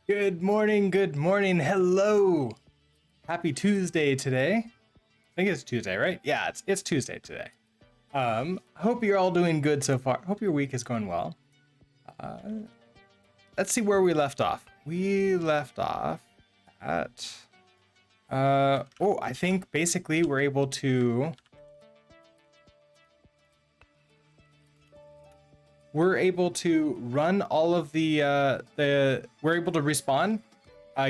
Good morning, hello. Happy Tuesday today. I think it's Tuesday, right? Yeah, it's Tuesday today. Hope you're all doing good so far. Hope your week is going well. Let's see where we left off. We left off at I think basically we're able to run all of we're able to respawn,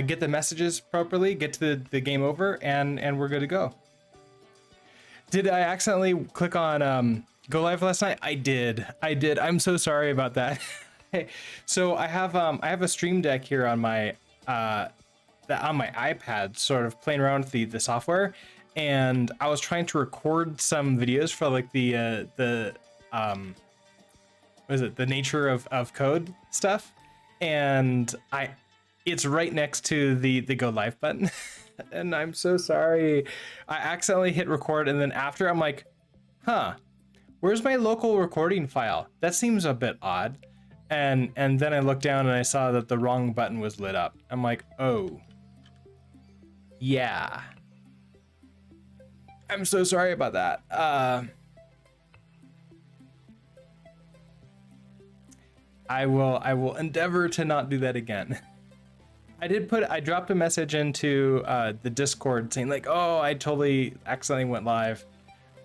get the messages properly, get to the game over, and we're good to go. Did I accidentally click on go live last night? I did. I'm so sorry about that. So I have a stream deck here on my iPad, sort of playing around with the software, and I was trying to record some videos for like the what is it, the nature of code stuff, and it's right next to the go live button. And I'm so sorry. I accidentally hit record, and then after I'm like, where's my local recording file? That seems a bit odd. And then I looked down and I saw that the wrong button was lit up. I'm like, oh yeah, I'm so sorry about that. I will endeavor to not do that again. I dropped a message into the Discord saying like, oh, I totally accidentally went live.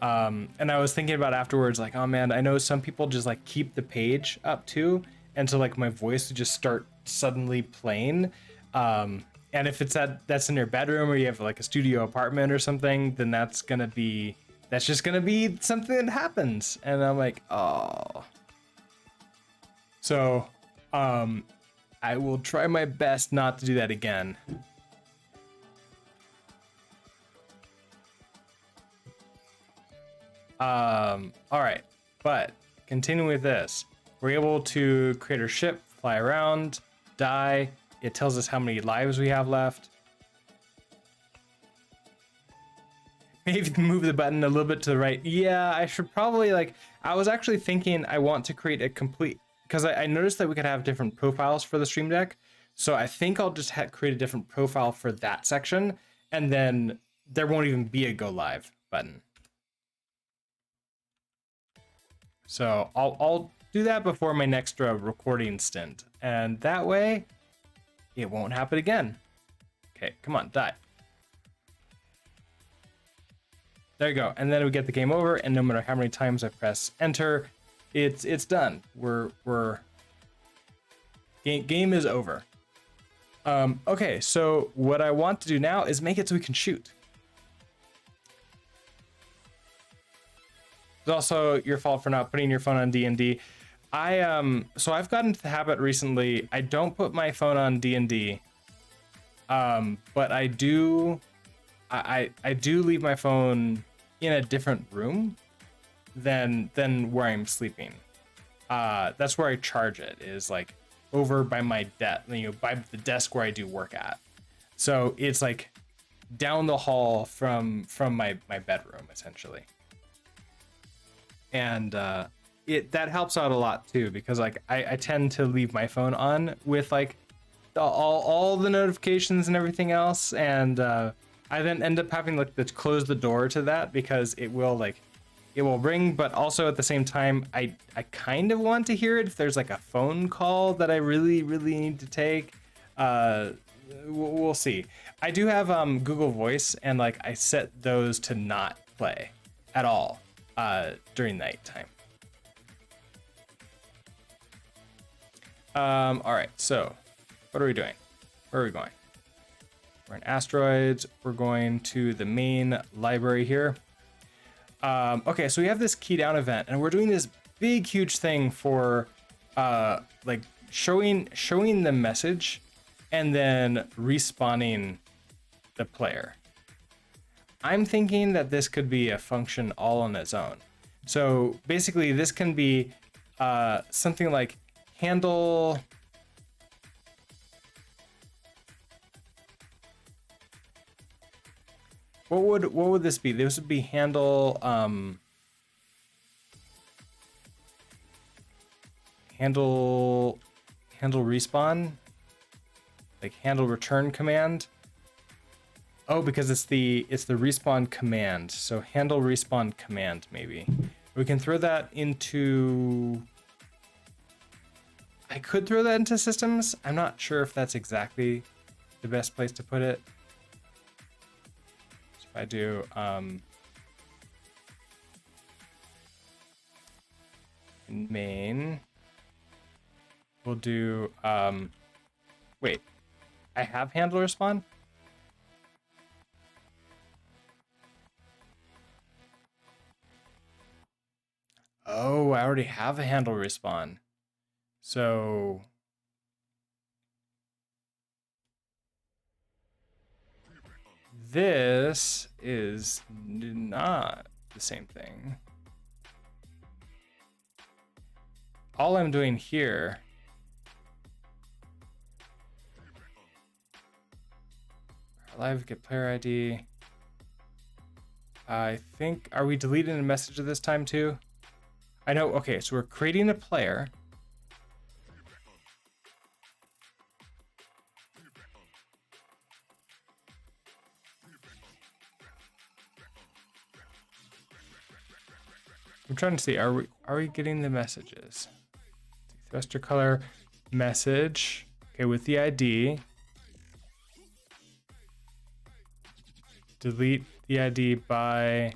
And I was thinking about afterwards, like, oh man, I know some people just like keep the page up too. And so like my voice would just start suddenly playing. And if it's that's in your bedroom or you have like a studio apartment or something, then that's just gonna be something that happens. And I'm like, oh. So, I will try my best not to do that again. All right, but continuing with this, we're able to create our ship, fly around, die. It tells us how many lives we have left. Maybe move the button a little bit to the right. Yeah, I should probably I was actually thinking I want to create a complete, because I noticed that we could have different profiles for the stream deck. So I think I'll just create a different profile for that section, and then there won't even be a go live button. So I'll do that before my next recording stint, and that way it won't happen again. Okay, come on, die. There you go, and then we get the game over, and no matter how many times I press enter, it's done. Game is over. Okay, so what I want to do now is make it so we can shoot. It's also your fault for not putting your phone on D&D. So I've gotten into the habit recently. I don't put my phone on D&D, but I do leave my phone in a different room than where I'm sleeping. That's where I charge it, is like over by my desk, by the desk where I do work at. So it's like down the hall from my bedroom essentially. And that helps out a lot too, because like I tend to leave my phone on with like all the notifications and everything else, and I then end up having to close the door to that, because it will ring, but also at the same time I kind of want to hear it if there's like a phone call that I really need to take. We'll see. I do have Google Voice, and like I set those to not play at all during nighttime. All right, so what are we doing? Where are we going? We're in Asteroids. We're going to the main library here. Okay, so we have this key down event, and we're doing this big, huge thing for like showing the message and then respawning the player. I'm thinking that this could be a function all on its own. So basically, this can be something like handle. What would this be? This would be handle handle respawn, like handle return command. Oh, because it's the respawn command. So handle respawn command, maybe. We can throw that into... I could throw that into systems. I'm not sure if that's exactly the best place to put it. So if I do in main, we'll do wait, I have handle respawn? Oh, I already have a handle respawn. So this is not the same thing. All I'm doing here live get player ID. I think, are we deleting a message this time too? I know, okay, so we're creating a player. I'm trying to see, are we getting the messages? Thruster color message. Okay, with the ID. Delete the ID by...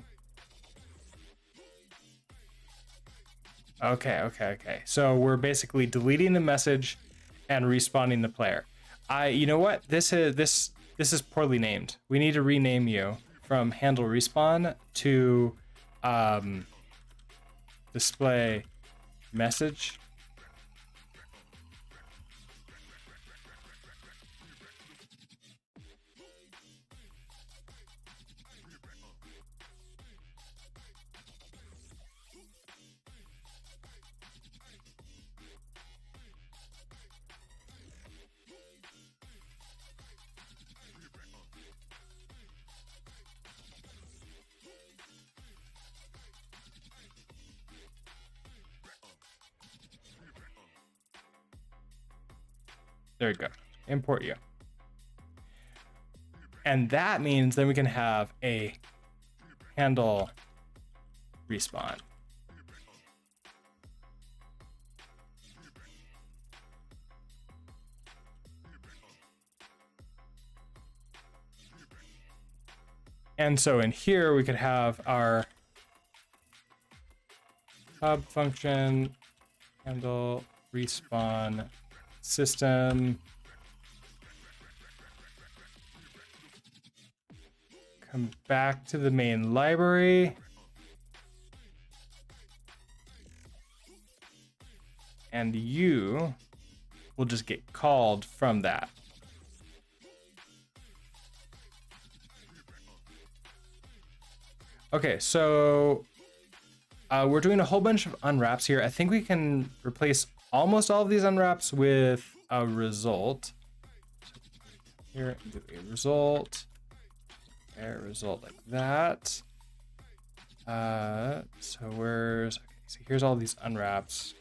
Okay. So we're basically deleting the message and respawning the player. You know what? This is poorly named. We need to rename you from handle respawn to display message. There you go. Import you. And that means then we can have a handle respawn. And so in here we could have our hub function handle respawn system come back to the main library and you will just get called from that. Okay, so we're doing a whole bunch of unwraps here. I think we can replace almost all of these unwraps with a result. Here, do a result. A result like that. So where's... Okay, so here's all these unwraps.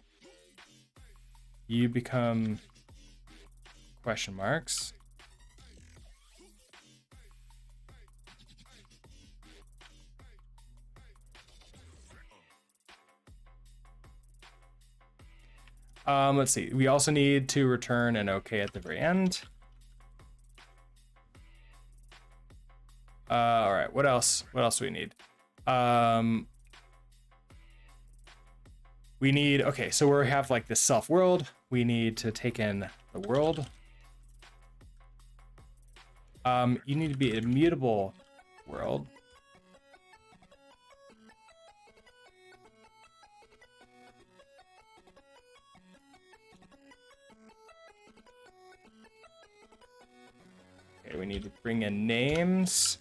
You become question marks. Let's see. We also need to return an OK at the very end. All right. What else? What else do we need? We need... Okay, so we have like this self world. We need to take in the world. You need to be an immutable world. Okay, we need to bring in names.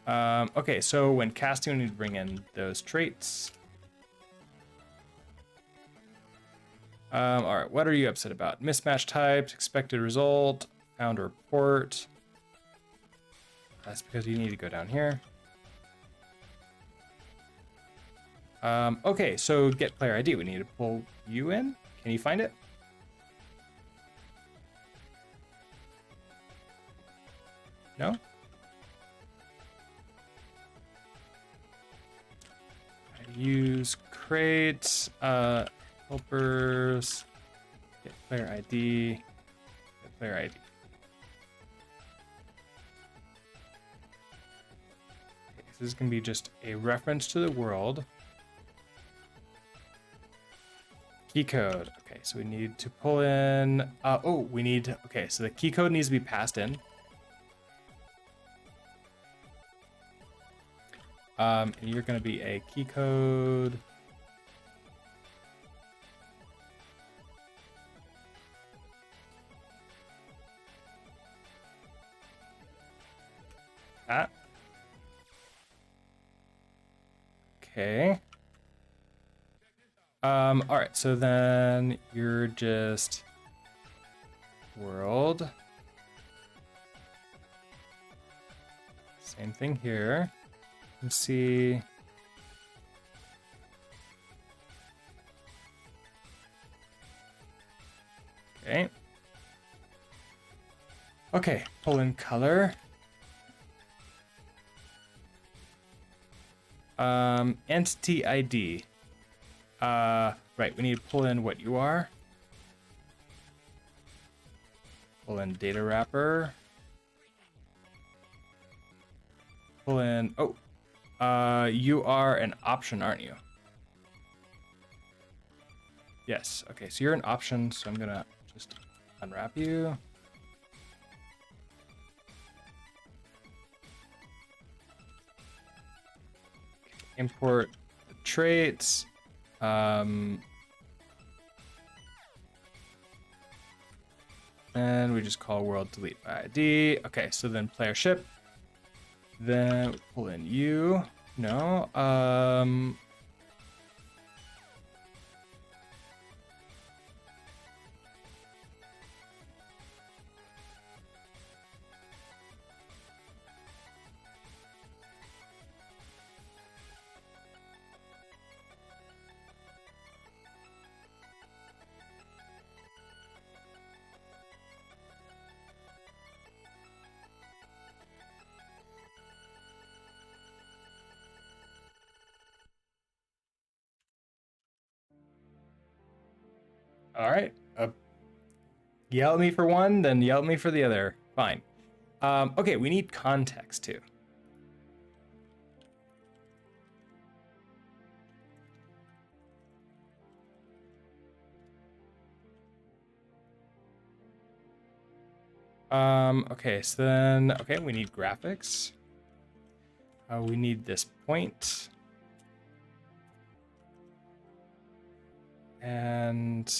Okay, so when casting, we need to bring in those traits. All right, what are you upset about? Mismatch types, expected result, found a report. That's because you need to go down here. Okay, so get player ID. We need to pull you in. Can you find it? No? Use crate, helpers, get player ID, get player ID. Okay, so this is gonna be just a reference to the world. Key code. Okay, so we need to pull in, okay, so the key code needs to be passed in. And you're gonna be a key code. That. Okay. All right, so then you're just world. Same thing here. Let's see. Okay. Okay, pull in color. Entity ID. Right, we need to pull in what you are. Pull in data wrapper. Pull in, you are an option, aren't you? Yes, okay, so you're an option, so I'm gonna just unwrap you. Import the traits. And we just call world delete by ID. Okay, so then player ship. Then pull in you. No. All right. Yell at me for one, then yell at me for the other. Fine. Okay, we need context too. Okay, so then, okay, we need graphics. We need this point. And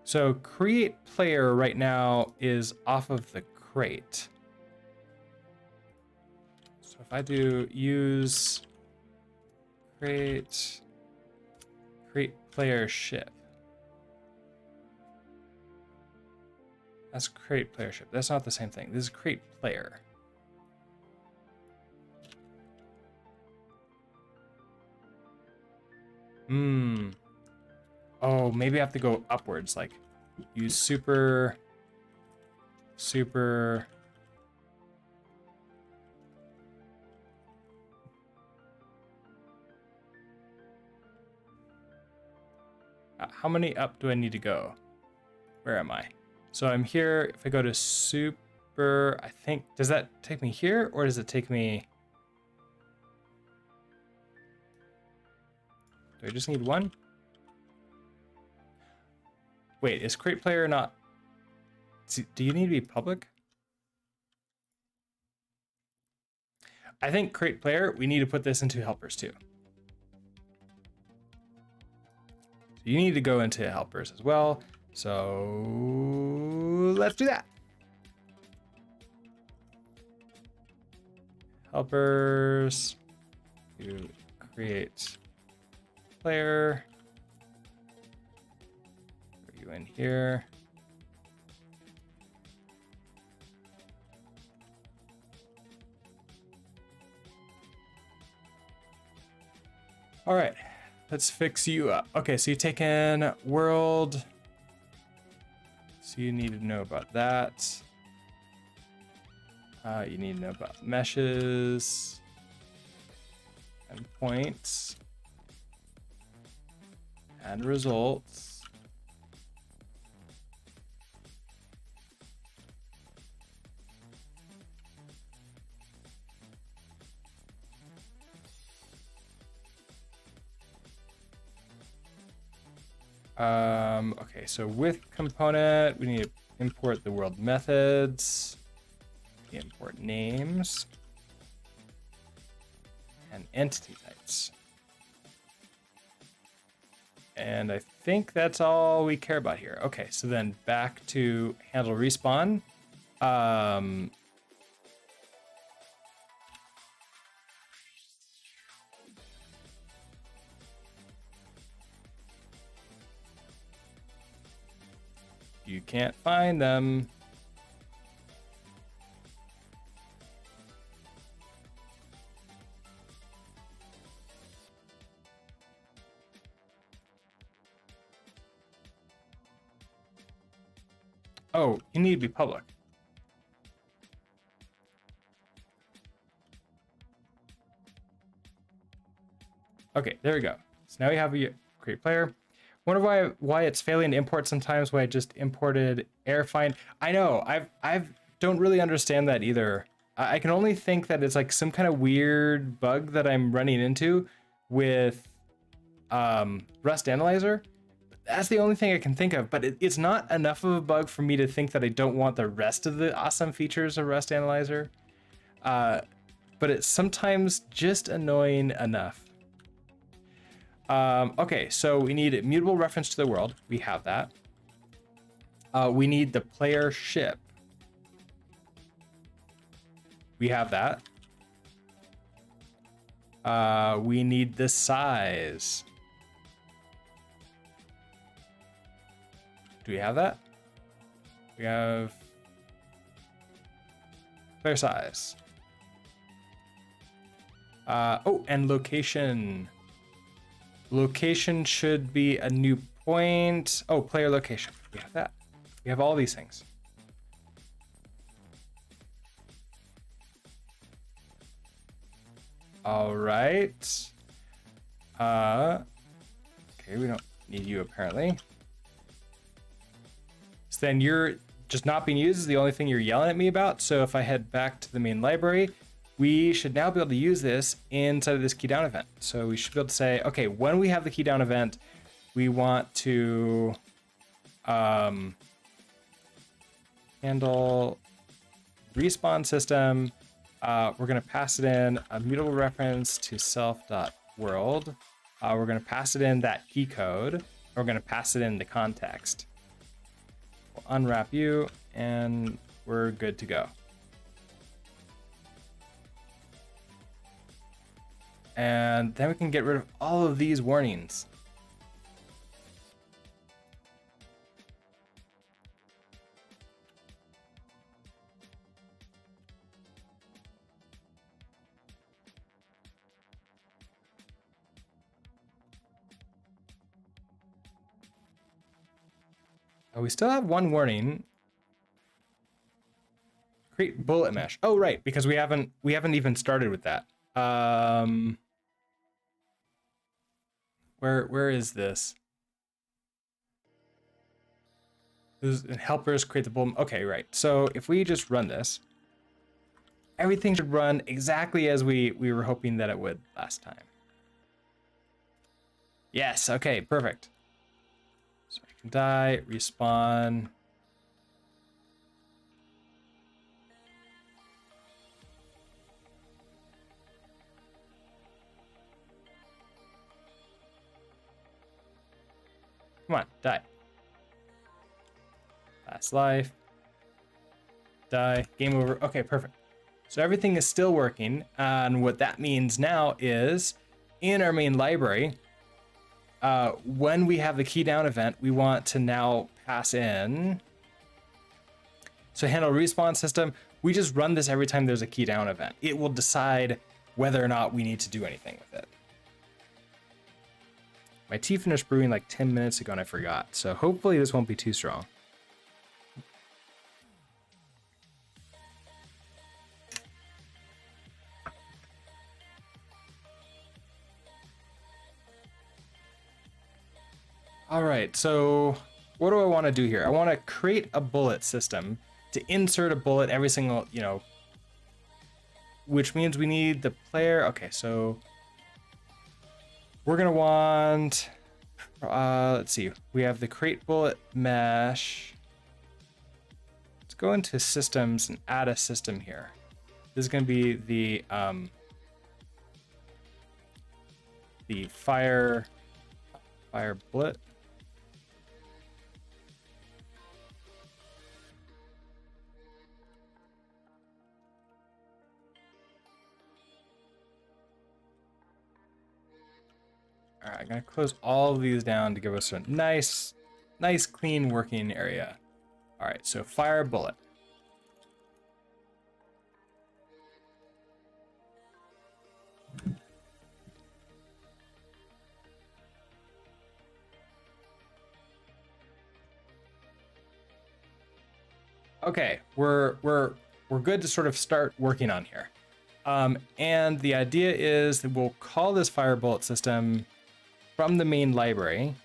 so create player right now is off of the crate. So if I do use create player ship. That's create player ship. That's not the same thing. This is create player. Oh, maybe I have to go upwards, like use super. How many up do I need to go? Where am I? So I'm here. If I go to super, I think, does that take me here or does it take me? Do I just need one? Wait, is create player not? Do you need to be public? I think create player, we need to put this into helpers too. So you need to go into helpers as well. So let's do that. Helpers to create player. Are you in here? All right, let's fix you up. Okay, so you take in world. So you need to know about that. You need to know about meshes and points and results. Okay, so with component, we need to import the world methods, import names, and entity types. And I think that's all we care about here. Okay, so then back to handle respawn. You can't find them. Oh, you need to be public. Okay, there we go. So now we have a create player. Wonder why it's failing to import sometimes. Why I just imported AirFind. I know. I don't really understand that either. I can only think that it's like some kind of weird bug that I'm running into with Rust Analyzer. That's the only thing I can think of, but it's not enough of a bug for me to think that I don't want the rest of the awesome features of Rust Analyzer. But it's sometimes just annoying enough. Okay, so we need immutable reference to the world. We have that. We need the player ship. We have that. We need the size. Do we have that? We have player size. Oh, and location. Location should be a new point. Oh, player location. We have that. We have all these things. All right. Okay, we don't need you apparently. So then you're just not being used is the only thing you're yelling at me about. So if I head back to the main library, we should now be able to use this inside of this key down event. So we should be able to say, okay, when we have the key down event, we want to handle respawn system. We're going to pass it in a mutable reference to self.world. We're going to pass it in that key code. We're going to pass it in the context. We'll unwrap you and we're good to go. And then we can get rid of all of these warnings. Oh, we still have one warning. Create bullet mesh. Oh, right, because we haven't even started with that. Where is this? Helpers create the bullet. Okay, right. So if we just run this, everything should run exactly as we were hoping that it would last time. Yes. Okay. Perfect. So I can die, respawn. Come on, die. Last life. Die. Game over. Okay, perfect. So everything is still working. And what that means now is in our main library, when we have the key down event, we want to now pass in. So handle respawn system. We just run this every time there's a key down event. It will decide whether or not we need to do anything with it. My tea finished brewing like 10 minutes ago and I forgot. So hopefully this won't be too strong. All right, so what do I want to do here? I want to create a bullet system to insert a bullet every single, which means we need the player. Okay, so we're gonna want, let's see, we have the create bullet mesh. Let's go into systems and add a system here. This is gonna be the fire bullet. All right, I'm gonna close all of these down to give us a nice clean working area. All right, so fire bullet. Okay, we're good to sort of start working on here. And the idea is that we'll call this fire bullet system from the main library.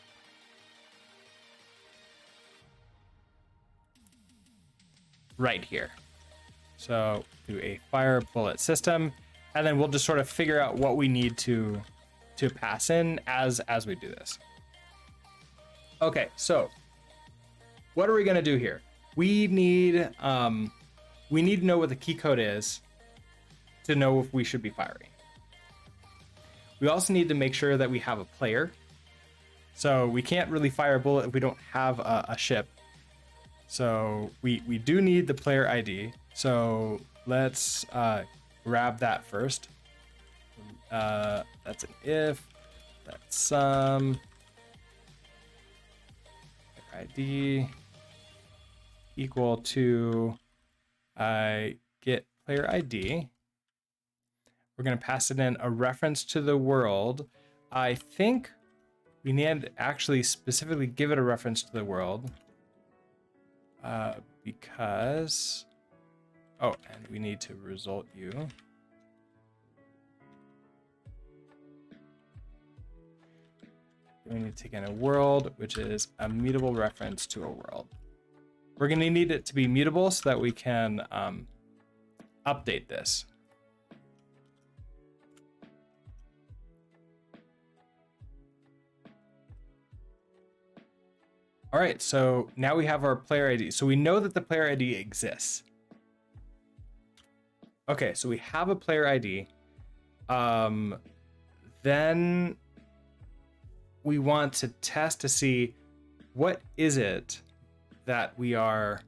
Right here. So do a fire bullet system, and then we'll just sort of figure out what we need to pass in as we do this. Okay, so what are we gonna do here? We need to know what the key code is to know if we should be firing. We also need to make sure that we have a player. So we can't really fire a bullet if we don't have a ship. So we do need the player ID. So let's grab that first. That's an if, that's some ID equal to get player ID. We're going to pass it in a reference to the world. I think we need to actually specifically give it a reference to the world because, oh, and we need to result you. We need to take in a world, which is a mutable reference to a world. We're going to need it to be mutable so that we can update this. All right, so now we have our player ID. So we know that the player ID exists. Okay, so we have a player ID. Then we want to test to see what is it that we are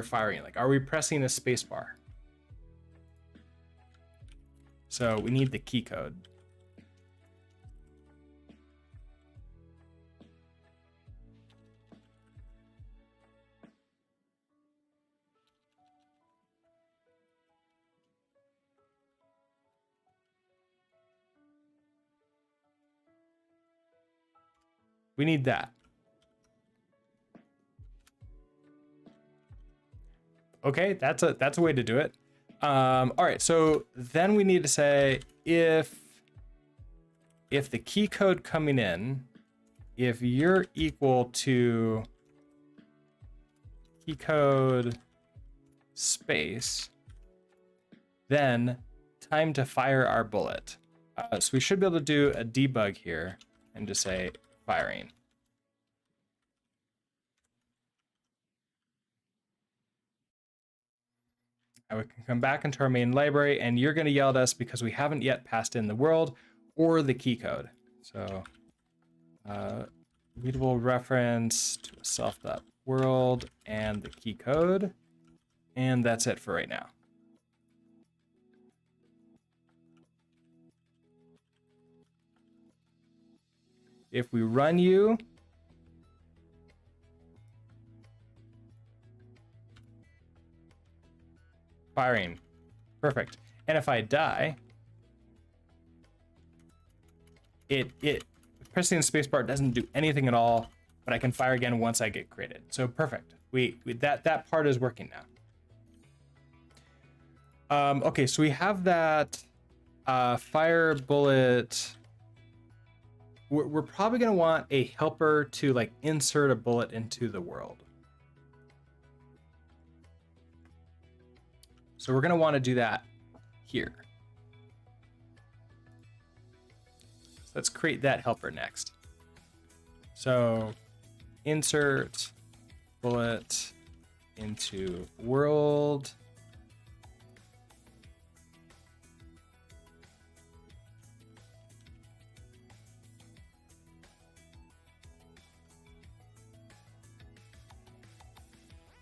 firing. Like, are we pressing a space bar? So we need the key code. We need that. Okay, that's a way to do it. All right, so then we need to say if the key code coming in, if you're equal to key code space, then time to fire our bullet. So we should be able to do a debug here and just say firing. And we can come back into our main library, and you're going to yell at us because we haven't yet passed in the world or the key code. So readable reference to a self.world and the key code. And that's it for right now. If we run you, firing, perfect. And if I die, pressing the spacebar doesn't do anything at all, but I can fire again once I get created. So perfect. That part is working now. Okay, so we have that fire bullet we're probably going to want a helper to like insert a bullet into the world. So we're going to want to do that here. So let's create that helper next. So insert bullet into world.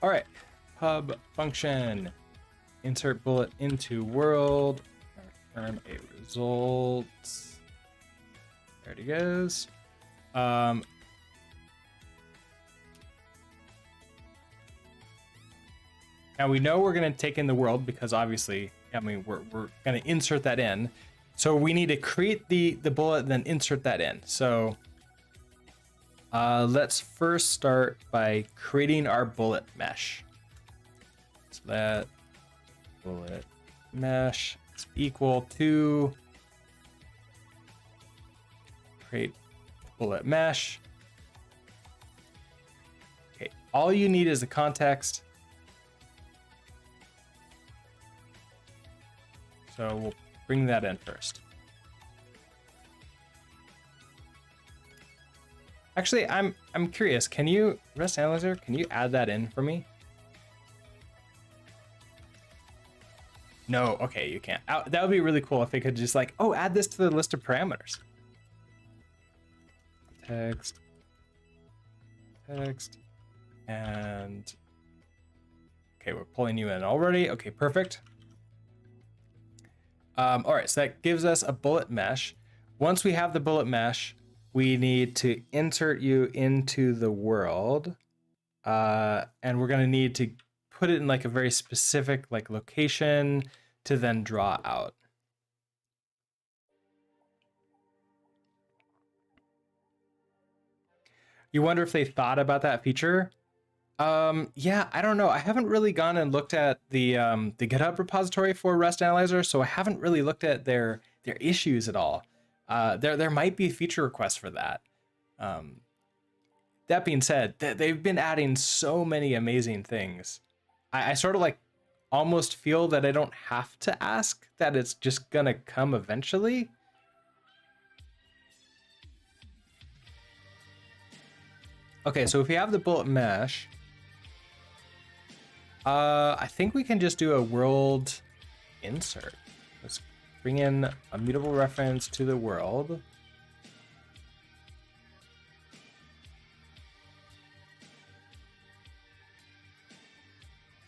All right, pub function, insert bullet into world, return a result. There it goes. Now we know we're going to take in the world because obviously, I mean, we're going to insert that in. So we need to create the bullet and then insert that in. So let's first start by creating our bullet mesh. So that bullet mesh is equal to create bullet mesh. Okay, all you need is the context. So we'll bring that in first. Actually, I'm curious. Can you, Rest Analyzer, can you add that in for me? No, okay, you can't. That would be really cool if it could just like, oh, add this to the list of parameters. Text, and okay, we're pulling you in already. Okay, perfect. All right, so that gives us a bullet mesh. Once we have the bullet mesh, we need to insert you into the world, and we're gonna need to put it in like a very specific like location to then draw out. You wonder if they thought about that feature? Yeah, I don't know. I haven't really gone and looked at the GitHub repository for Rest Analyzer, so I haven't really looked at their issues at all. There might be feature requests for that. That being said, they've been adding so many amazing things. I sort of like almost feel that I don't have to ask, that it's just gonna come eventually. Okay, so if you have the bullet mesh, I think we can just do a world insert. Let's bring in a mutable reference to the world.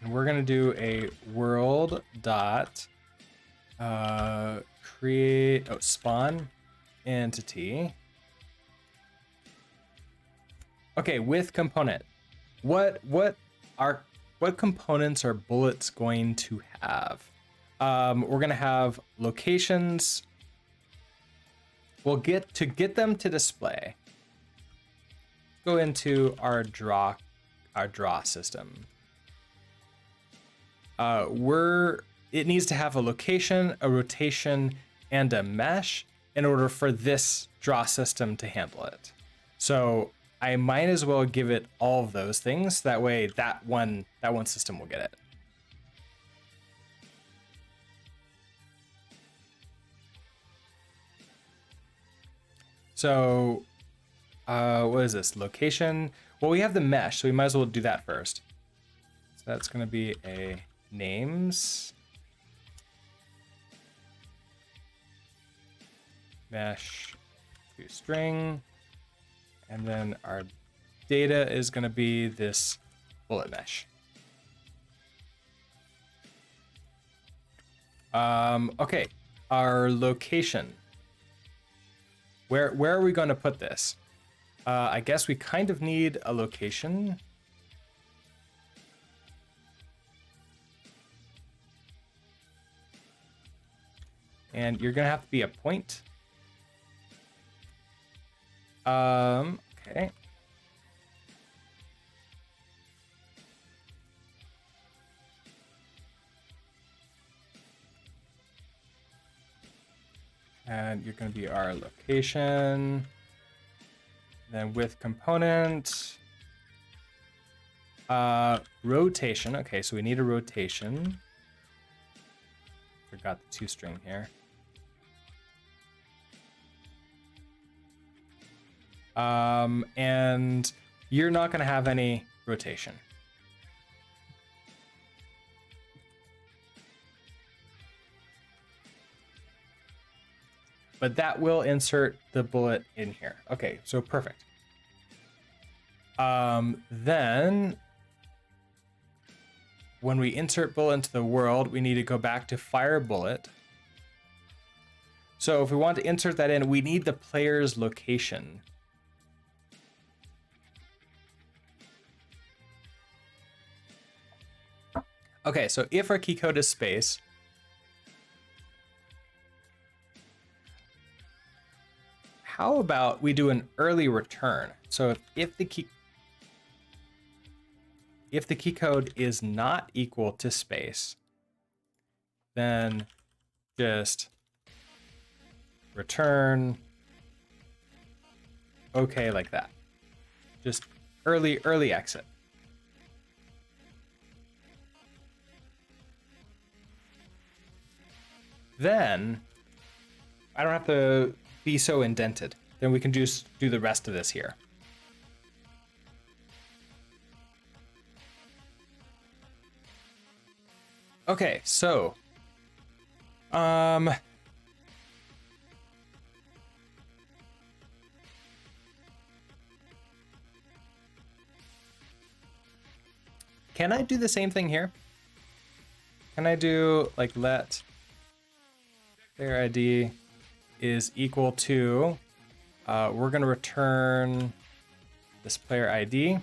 And we're gonna do a world dot spawn entity. Okay, with component. What components are bullets going to have? We're gonna have locations. We'll get them to display. Go into our draw system. It needs to have a location, a rotation, and a mesh in order for this draw system to handle it. So I might as well give it all of those things. That way that one system will get it. So what is this? Location? Well, we have the mesh, so we might as well do that first. So that's going to be a names mesh to string, and then our data is going to be this bullet mesh. Okay, our location. Where are we going to put this? I guess we kind of need a location. And you're gonna have to be a point. Okay. And you're gonna be our location. Then with component, rotation. Okay, so we need a rotation. Forgot the toString here. And you're not going to have any rotation. But that will insert the bullet in here. Okay, so perfect. Then when we insert bullet into the world, we need to go back to fire bullet. So if we want to insert that in, we need the player's location. Okay, so if our key code is space, how about we do an early return? So if the key code is not equal to space, then just return okay like that. Just early exit. Then I don't have to be so indented. Then we can just do the rest of this here. Okay, so can I do the same thing here? Can I do like let player ID is equal to, we're going to return this player ID.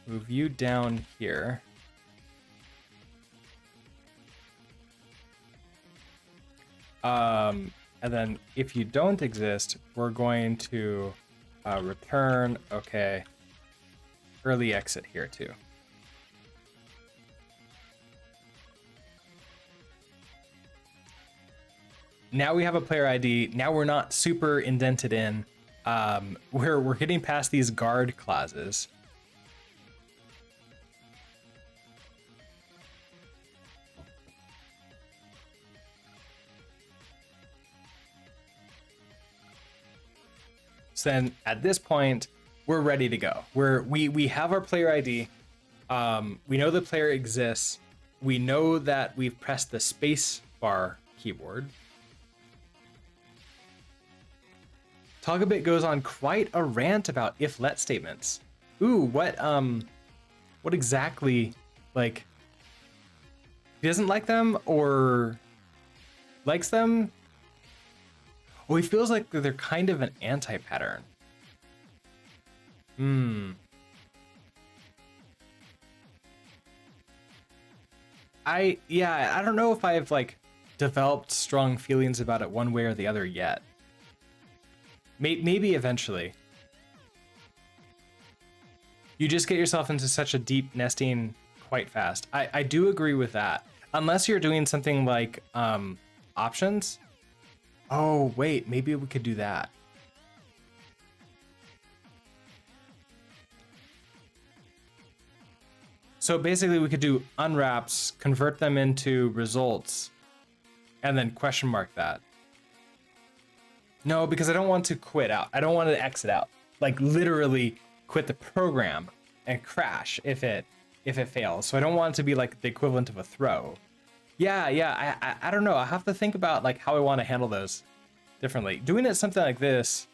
Move you down here. And then if you don't exist, we're going to return, okay, early exit here too. Now we have a player ID. Now we're not super indented in. We're getting past these guard clauses. So then at this point, we're ready to go. We have our player ID. We know the player exists. We know that we've pressed the space bar keyboard. Talkabit goes on quite a rant about if-let statements. Ooh, what exactly, like, he doesn't like them or likes them? Well, he feels like they're kind of an anti-pattern. I don't know if I've like developed strong feelings about it one way or the other yet. Maybe eventually. You just get yourself into such a deep nesting quite fast. I do agree with that. Unless you're doing something like options. Oh, wait, maybe we could do that. So basically we could do unwraps, convert them into results, and then question mark that. No, because I don't want to quit out. I don't want to exit out. Like literally quit the program and crash if it fails. So I don't want it to be like the equivalent of a throw. Yeah, I don't know. I have to think about like how I want to handle those differently. Doing it something like this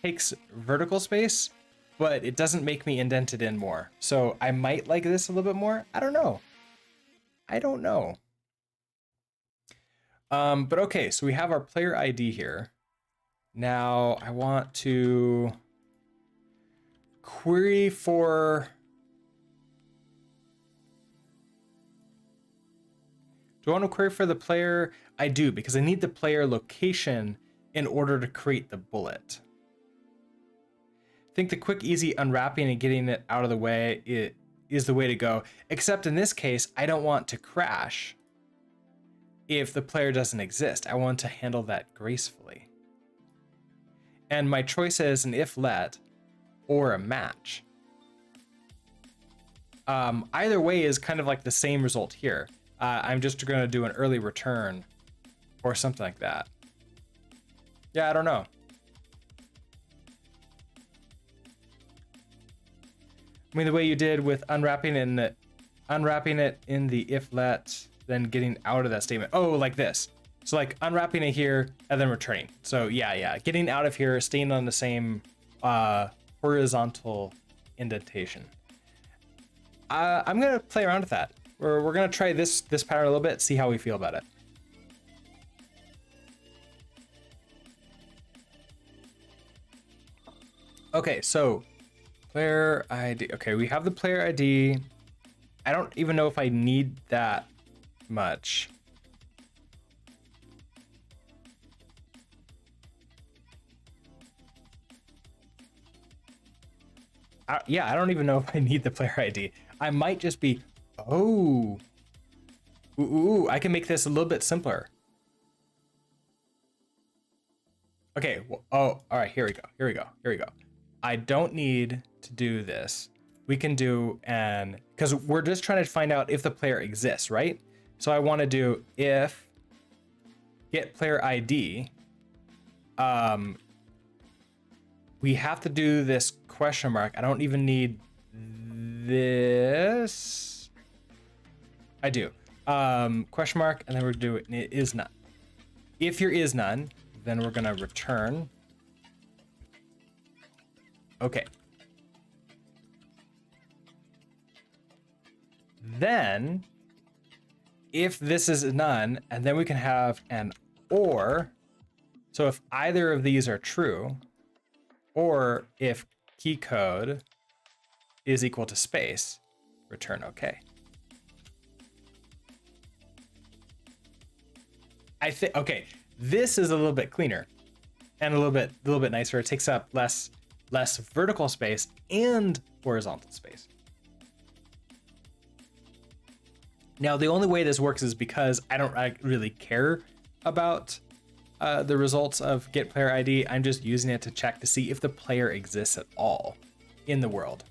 takes vertical space, but it doesn't make me indented in more. So I might like this a little bit more. I don't know. But okay, so we have our player ID here. Now I want to query for... Do I want to query for the player? I do, because I need the player location in order to create the bullet. I think the quick, easy unwrapping and getting it out of the way is the way to go. Except in this case, I don't want to crash if the player doesn't exist. I want to handle that gracefully. and my choice is an if let or a match. Either way is kind of like the same result here. I'm just going to do an early return or something like that. Yeah, I don't know. I mean, the way you did with unwrapping it in the if let, then getting out of that statement. Oh, like this. So like unwrapping it here and then returning. So yeah, getting out of here, staying on the same horizontal indentation. I'm gonna play around with that. We're gonna try this pattern a little bit, see how we feel about it. Okay, so player ID. Okay, we have the player ID. I don't even know if I need that much. Yeah, I don't even know if I need the player ID. I might just be, oh, ooh, I can make this a little bit simpler. Okay, well, oh, all right, here we go. I don't need to do this. We can do because we're just trying to find out if the player exists, right? So I want to do if get player ID. We have to do this question mark. I don't even need this. I do. Question mark, and then we're doing it is none. If your is none, then we're gonna return. Okay. Then, if this is none, and then we can have an or. So if either of these are true, or if key code is equal to space, return okay. I think, okay, this is a little bit cleaner and a little bit nicer. It takes up less vertical space and horizontal space. Now, the only way this works is because I don't really care about the results of get player ID. I'm just using it to check to see if the player exists at all in the world.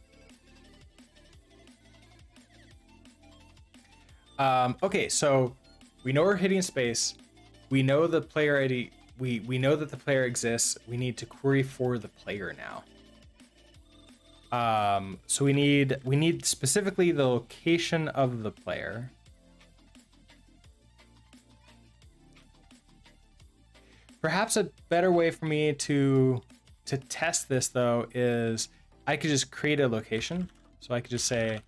Okay, so we know we're hitting space. We know the player ID. We know that the player exists. We need to query for the player now. So we need specifically the location of the player. Perhaps a better way for me to test this though is I could just create a location. So I could just say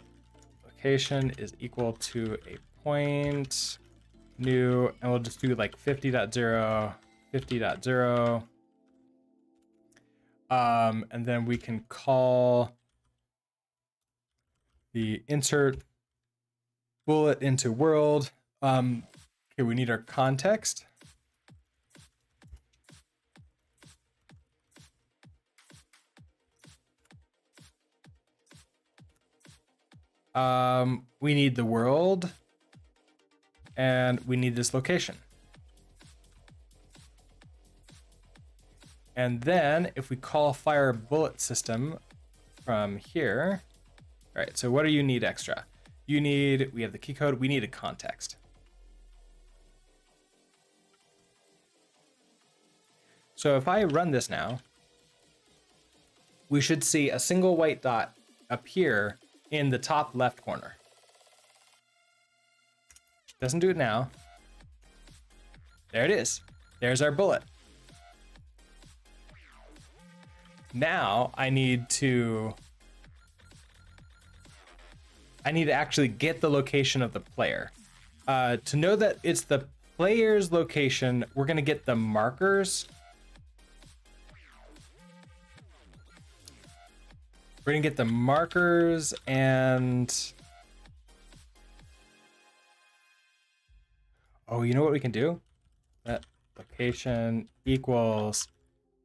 location is equal to a point new, and we'll just do like 50.0, 50.0. And then we can call the insert bullet into world. Okay, we need our context. We need the world, and we need this location. And then if we call fire bullet system from here, all right, so what do you need extra? We have the key code, we need a context. So if I run this now, we should see a single white dot appear in the top left corner. Doesn't do it now. There it is. There's our bullet. Now I need to actually get the location of the player. To know that it's the player's location, we're gonna get the markers. We're gonna get the markers and oh, you know what we can do? That location equals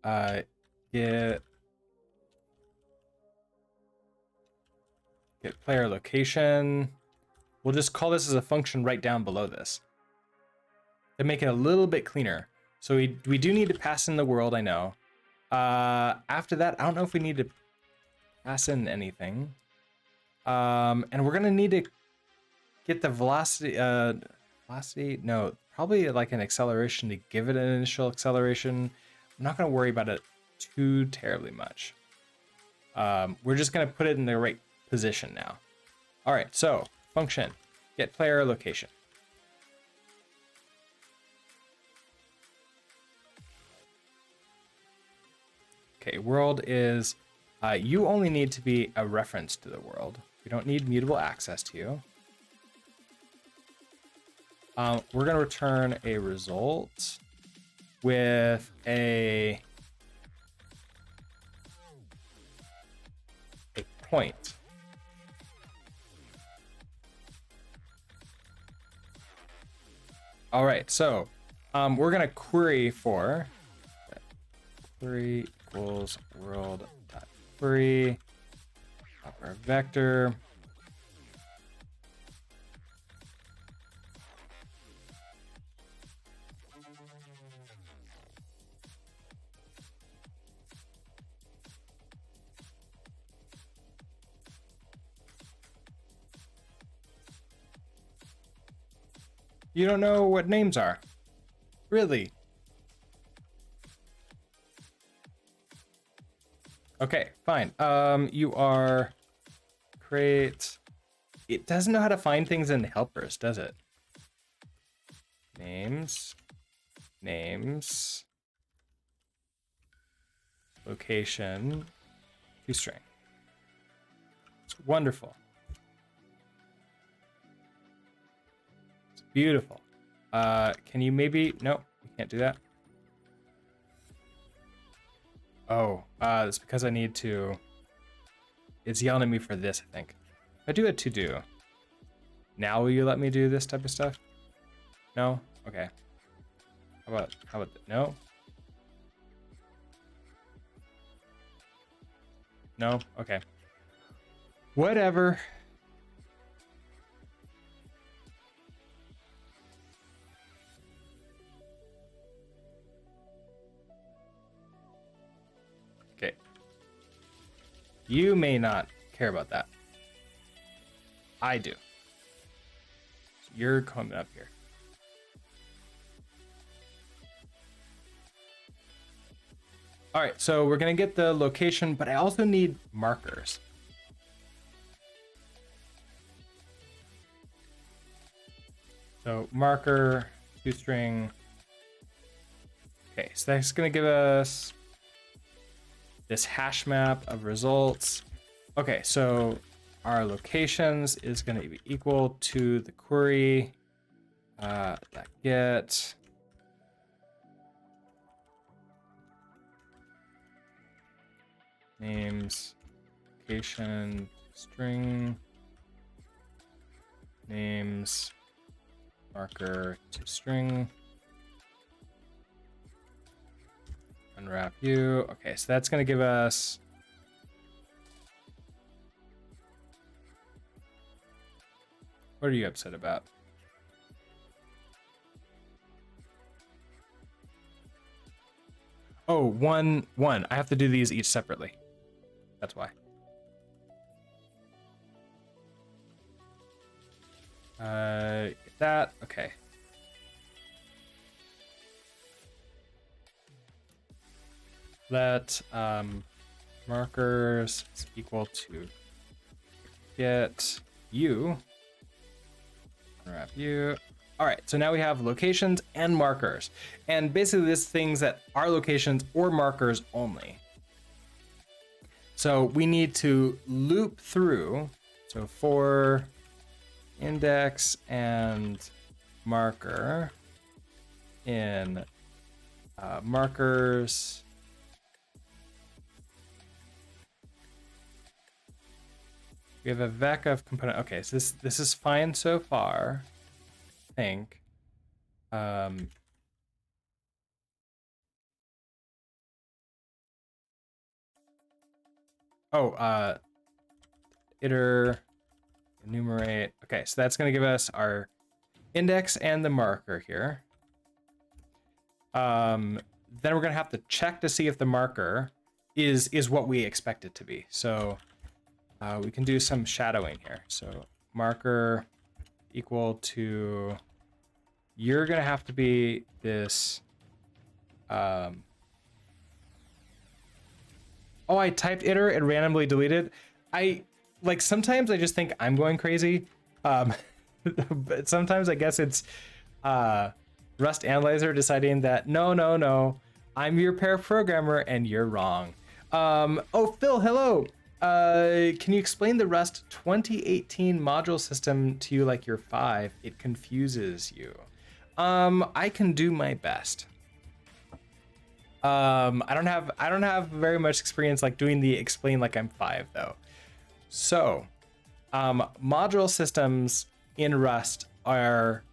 get player location. We'll just call this as a function right down below this to make it a little bit cleaner. So we do need to pass in the world, I know. After that, I don't know if we need to pass in anything. And we're gonna need to get the velocity, no, probably like an acceleration to give it an initial acceleration. I'm not gonna worry about it too terribly much. We're just gonna put it in the right position now. All right, so function, get player location. Okay, world is, you only need to be a reference to the world. We don't need mutable access to you. We're gonna return a result with a point. All right, so we're gonna query for query equals world dot query our vector. You don't know what names are? Really? Okay, fine. You are create. It doesn't know how to find things in helpers, does it? Names, location, toString. It's wonderful. It's beautiful. Can you maybe? No, you can't do that. Oh, it's because I need to. It's yelling at me for this, I think. If I do a to do. Now will you let me do this type of stuff? No? Okay. How about no? No? Okay. Whatever. Okay. You may not care about that. I do. So you're coming up here. All right, so we're gonna get the location, but I also need markers. So marker, toString. Okay, so that's gonna give us this hash map of results. Okay, so our locations is gonna be equal to the query that get names, location, string, names, marker to string, unwrap you. Okay, so that's going to give us what are you upset about? Oh, one. I have to do these each separately. That's why. That, okay. Let markers is equal to get you, unwrap you. All right, so now we have locations and markers. And basically this things that are locations or markers only. So we need to loop through, so for index and marker in markers. We have a vec of component. Okay, so this is fine so far, I think. Iter enumerate. Okay, so that's going to give us our index and the marker here. then we're gonna have to check to see if the marker is what we expect it to be. So we can do some shadowing here. So marker equal to, you're gonna have to be this, oh, I typed iter and randomly deleted. Sometimes I just think I'm going crazy. But sometimes I guess it's Rust Analyzer deciding that no, I'm your pair programmer and you're wrong. Oh, Phil, hello. Can you explain the Rust 2018 module system to you like you're 5? It confuses you. I can do my best. I don't have very much experience like doing the explain like I'm 5 though. So, module systems in Rust are,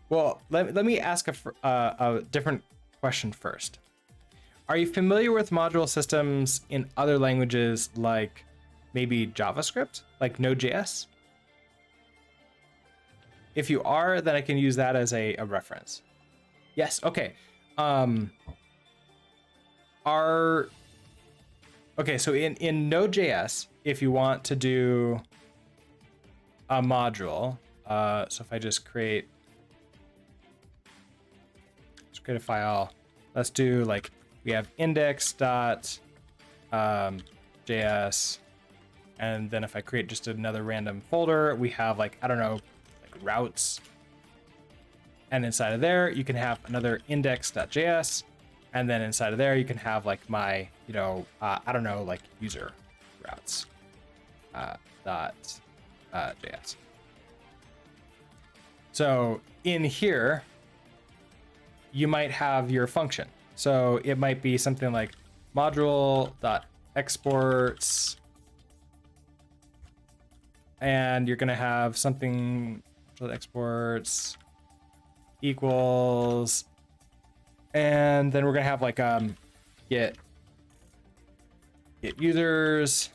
well, let me ask a different question first. Are you familiar with module systems in other languages like maybe JavaScript, like Node.js? If you are, then I can use that as a reference. Yes, okay. Okay, so in Node.js, if you want to do a module, so if I just create a file, let's do like, we have index.js, and then if I create just another random folder, we have like, I don't know, like routes. And inside of there, you can have another index.js. And then inside of there, you can have like my, I don't know, like user routes .js. So in here, you might have your function. So it might be something like module.exports. And you're going to have something exports equals, and then we're going to have like get users,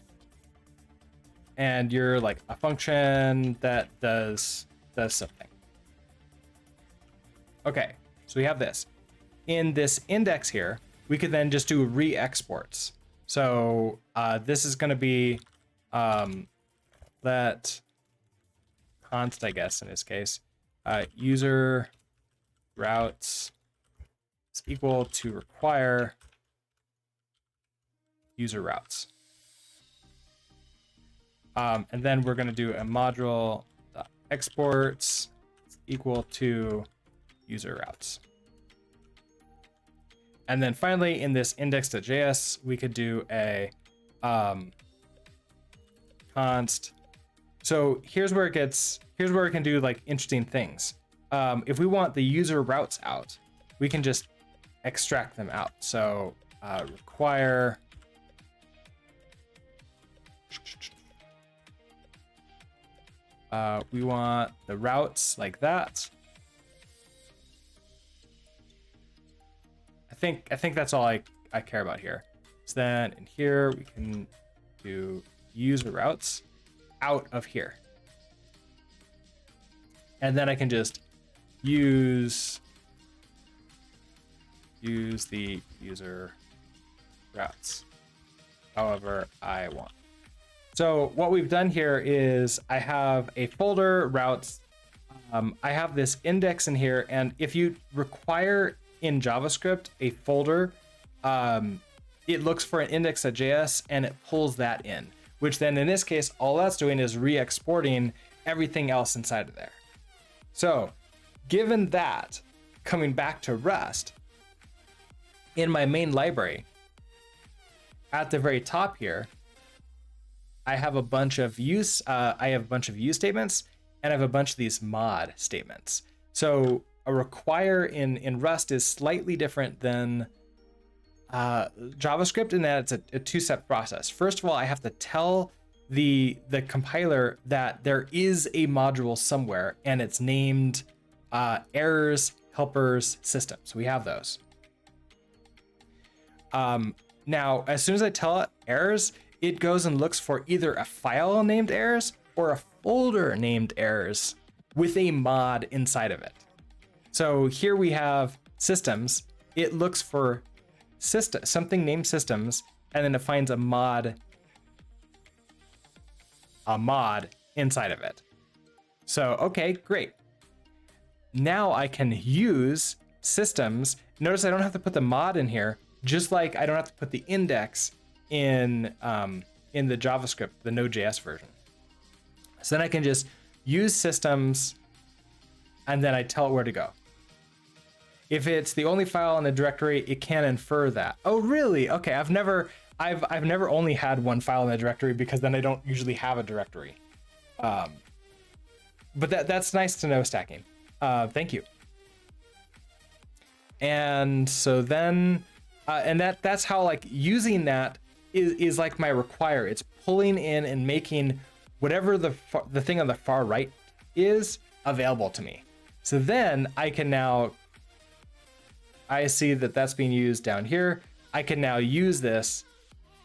and you're like a function that does something. Okay, so we have this. In this index here, we could then just do re-exports. So this is going to be let const, I guess, in this case, user routes is equal to require user routes. And then we're going to do a module exports equal to user routes. And then finally, in this index.js, we could do a const. So here's where it can do like interesting things. If we want the user routes out, we can just extract them out. So require we want the routes like that. I think that's all I care about here. So then in here we can do user routes out of here. And then I can just use the user routes however I want. So what we've done here is I have a folder routes. I have this index in here, and if you require in JavaScript a folder, it looks for an index.js and it pulls that in, which then in this case, all that's doing is re-exporting everything else inside of there. So given that, coming back to Rust, in my main library, at the very top here, I have a bunch of use statements, and I have a bunch of these mod statements. So a require in Rust is slightly different than JavaScript in that it's a two-step process. First of all, I have to tell the compiler that there is a module somewhere, and it's named errors, helpers, systems. We have those. Now, as soon as I tell it errors, it goes and looks for either a file named errors or a folder named errors with a mod inside of it. So here we have systems. It looks for system, something named systems, and then it finds a mod inside of it. So, okay, great. Now I can use systems. Notice I don't have to put the mod in here, just like I don't have to put the index in the JavaScript, the Node.js version. So then I can just use systems, and then I tell it where to go. If it's the only file in the directory, it can infer that. Oh, really? Okay, I've never only had one file in the directory, because then I don't usually have a directory. But that's nice to know, stacking. Thank you. And so then, and that's how, like, using that is like my require. It's pulling in and making whatever the thing on the far right is available to me. So then I can now, I see that that's being used down here. I can now use this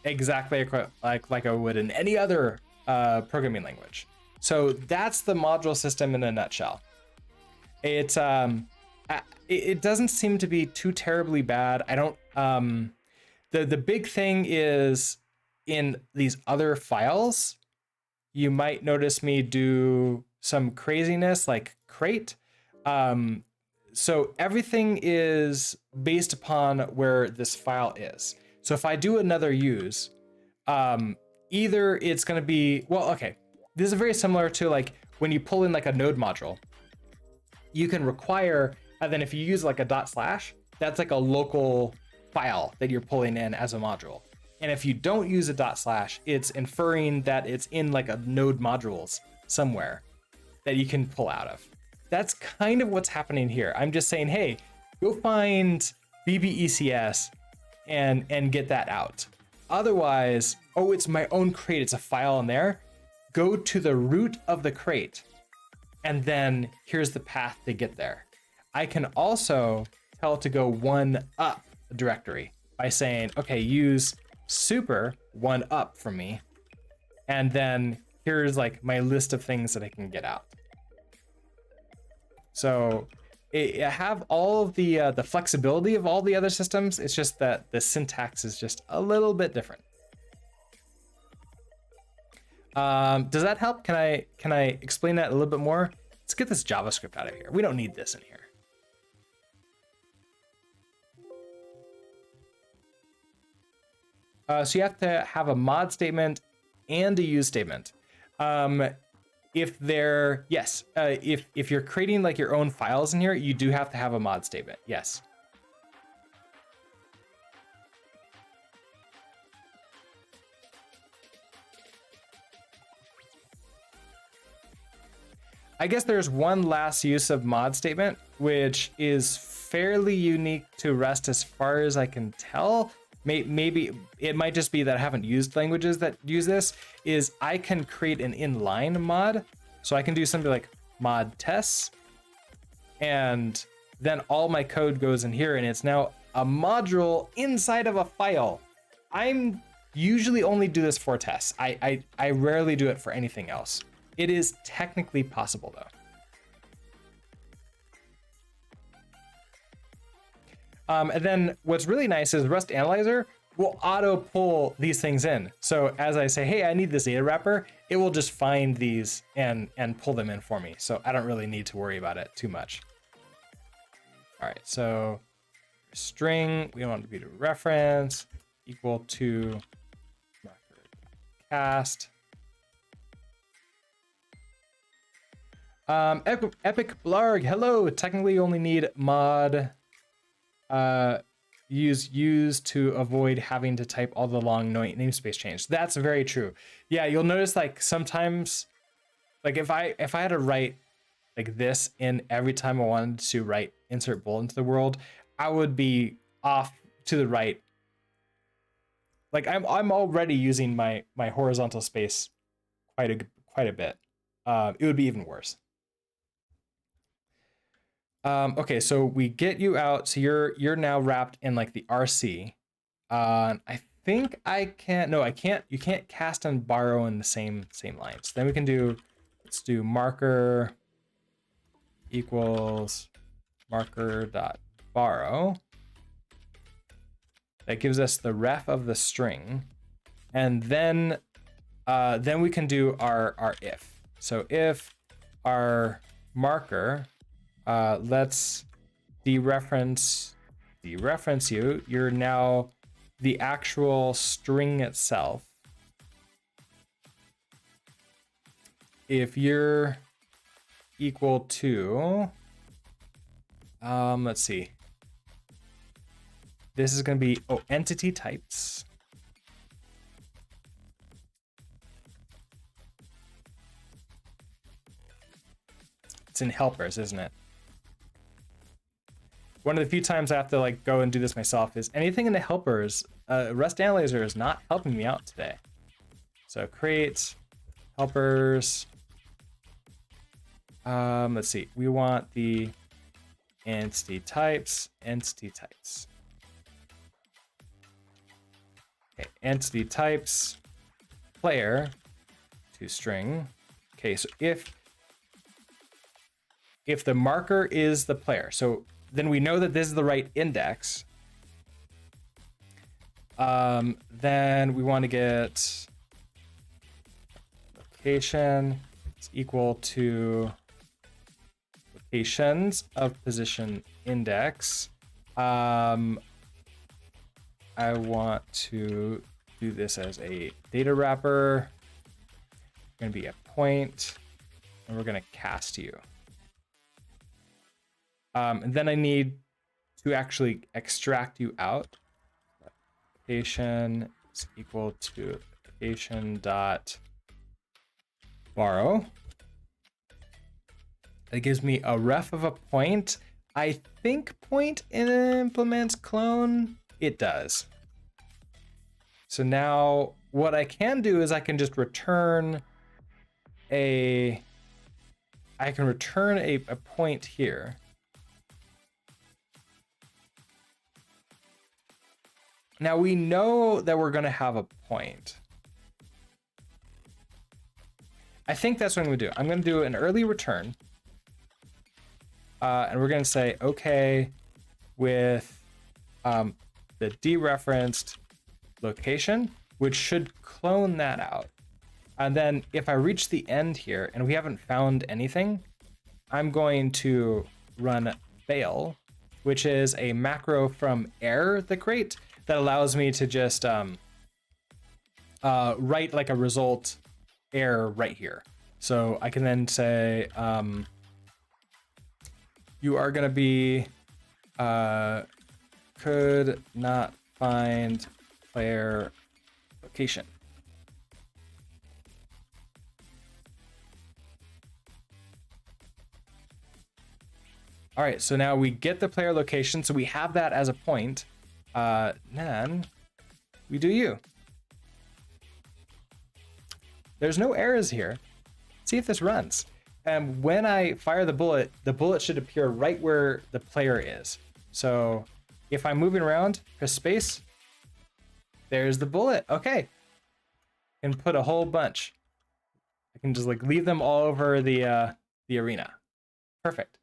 exactly like I would in any other programming language. So that's the module system in a nutshell. It doesn't seem to be too terribly bad. I don't. The big thing is in these other files, you might notice me do some craziness like crate. So everything is based upon where this file is. So if I do another use, either it's going to be, well, okay, this is very similar to like when you pull in like a node module, you can require, and then if you use like a /, that's like a local file that you're pulling in as a module. And if you don't use a /, it's inferring that it's in like a node modules somewhere that you can pull out of. That's kind of what's happening here. I'm just saying, hey, go find BBECS and get that out. Otherwise, oh, it's my own crate. It's a file in there. Go to the root of the crate, and then here's the path to get there. I can also tell it to go one up a directory by saying, okay, use super one up for me. And then here's like my list of things that I can get out. So I have all of the flexibility of all the other systems. It's just that the syntax is just a little bit different. Does that help? Can I explain that a little bit more? Let's get this JavaScript out of here. We don't need this in here. So you have to have a mod statement and a use statement. If they're, yes, if you're creating like your own files in here, you do have to have a mod statement. Yes. I guess there's one last use of mod statement, which is fairly unique to Rust as far as I can tell. Maybe it might just be that I haven't used languages that use this, is I can create an inline mod. So I can do something like mod tests, and then all my code goes in here, and it's now a module inside of a file. I'm usually only do this for tests. I rarely do it for anything else. It is technically possible though. And then what's really nice is Rust Analyzer will auto pull these things in. So as I say, hey, I need this data wrapper, it will just find these and pull them in for me. So I don't really need to worry about it too much. All right, so string, we want it to be to reference equal to cast. Epic Blarg, hello. Technically you only need mod use to avoid having to type all the long namespace change. That's very true. Yeah, you'll notice like sometimes, like if I had to write like this in every time I wanted to write insert bool into the world, I would be off to the right. Like I'm already using my horizontal space quite a bit. It would be even worse. Okay, so we get you out. So you're now wrapped in like the RC. I think I can't. No, I can't. You can't cast and borrow in the same lines. Then we can do. Let's do marker equals marker dot borrow. That gives us the ref of the string. And then we can do our if. So if our marker, let's dereference you, you're now the actual string itself. If you're equal to, let's see. This is going to be, entity types. It's in helpers, isn't it? One of the few times I have to like go and do this myself is anything in the helpers. Rust Analyzer is not helping me out today. So create helpers. Let's see. We want the entity types. Okay, entity types, player to string. Okay, so if the marker is the player, so then we know that this is the right index. Then we want to get location is equal to locations of position index. I want to do this as a data wrapper. Going to be a point, and we're going to cast you. And then I need to actually extract you out. Location is equal to location dot borrow. That gives me a ref of a point. I think point implements clone. It does. So now what I can do is I can just return a point here. Now we know that we're going to have a point. I think that's what I'm going to do. I'm going to do an early return. And we're going to say, okay, with the dereferenced location, which should clone that out. And then if I reach the end here and we haven't found anything, I'm going to run fail, which is a macro from error, the crate, that allows me to just write like a result error right here. So I can then say, you are going to be could not find player location. All right, so now we get the player location, so we have that as a point. Then we do you. There's no errors here. Let's see if this runs. And when I fire the bullet should appear right where the player is. So if I'm moving around, press space, there's the bullet. Okay. I can put a whole bunch. I can just like leave them all over the arena. Perfect.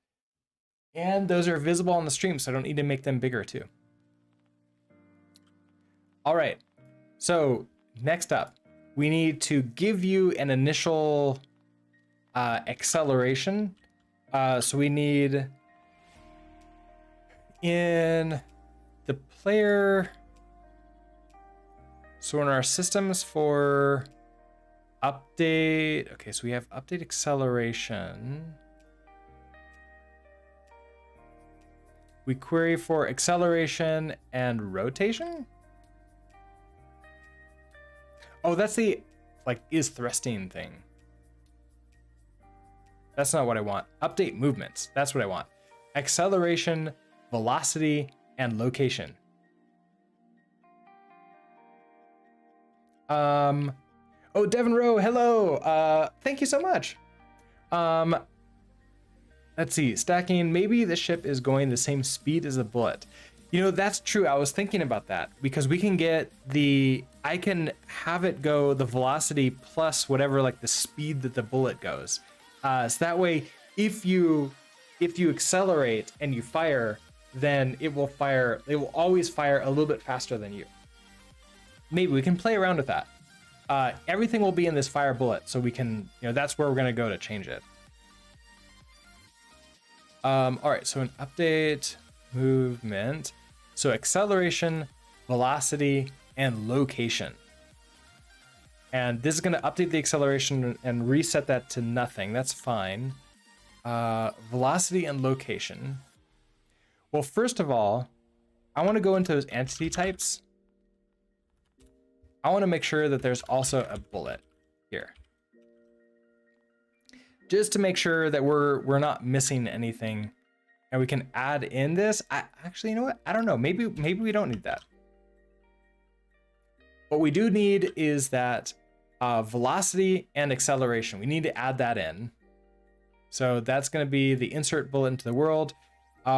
And those are visible on the stream, so I don't need to make them bigger too. All right. So next up, we need to give you an initial acceleration. So we need in the player. So in our systems for update, okay, so we have update acceleration. We query for acceleration and rotation. Oh, that's the like is thrusting thing. That's not what I want. Update movements. That's what I want. Acceleration, velocity, and location. Oh, Devin Rowe, hello. Thank you so much. Let's see, stacking. Maybe the ship is going the same speed as a bullet. You know, that's true. I was thinking about that because we can get I can have it go the velocity plus whatever like the speed that the bullet goes. So that way, if you accelerate and you fire, then it will always fire a little bit faster than you. Maybe we can play around with that. Everything will be in this fire bullet, so we can, that's where we're gonna go to change it. All right, so an update, movement. So acceleration, velocity, and location. And this is gonna update the acceleration and reset that to nothing. That's fine. Velocity and location. Well, first of all, I wanna go into those entity types. I wanna make sure that there's also a bullet here. Just to make sure that we're not missing anything, and we can add in this. Actually, you know what? I don't know. Maybe we don't need that. What we do need is that velocity and acceleration. We need to add that in. So that's going to be the insert bullet into the world.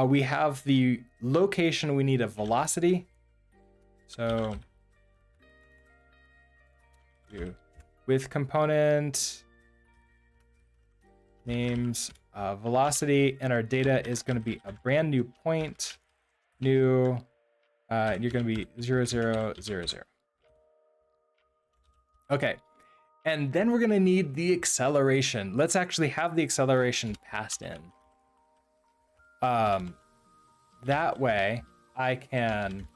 We have the location. We need a velocity. So with component names, velocity, and our data is going to be a brand new point, new, and you're going to be 0, 0, 0, 0. Okay, and then we're going to need the acceleration. Let's actually have the acceleration passed in. That way I can,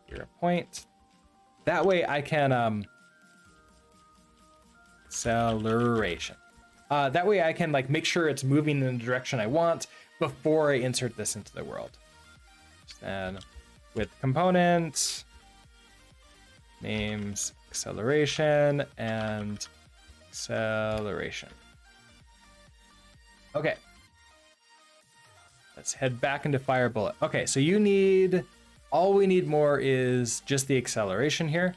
here a point, that way I can, acceleration. That way I can make sure it's moving in the direction I want before I insert this into the world. Then with components, names, acceleration, and acceleration. Okay. Let's head back into Fire Bullet. Okay, so all we need more is just the acceleration here.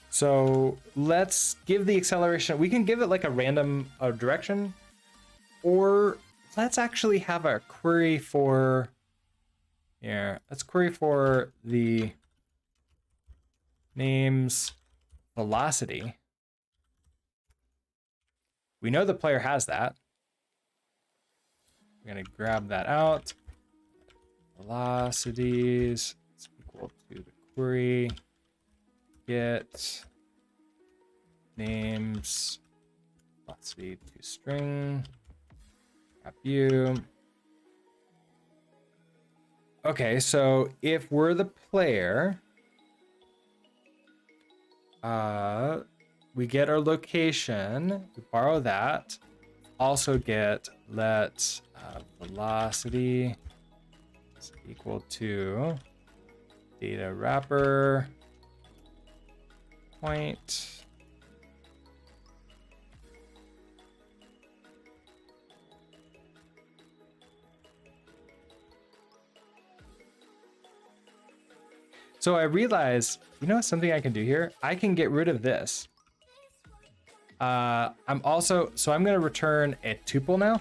So let's give the acceleration, we can give it a random direction, or let's actually have a query for, let's query for the names velocity. We know the player has that. We're gonna grab that out. Velocities is equal to the query. Get names velocity to string. Grab you. Okay, so if we're the player, we get our location. We borrow that. Also get let velocity is equal to data wrapper point. So I realized, something I can do here? I can get rid of this. I'm going to return a tuple now,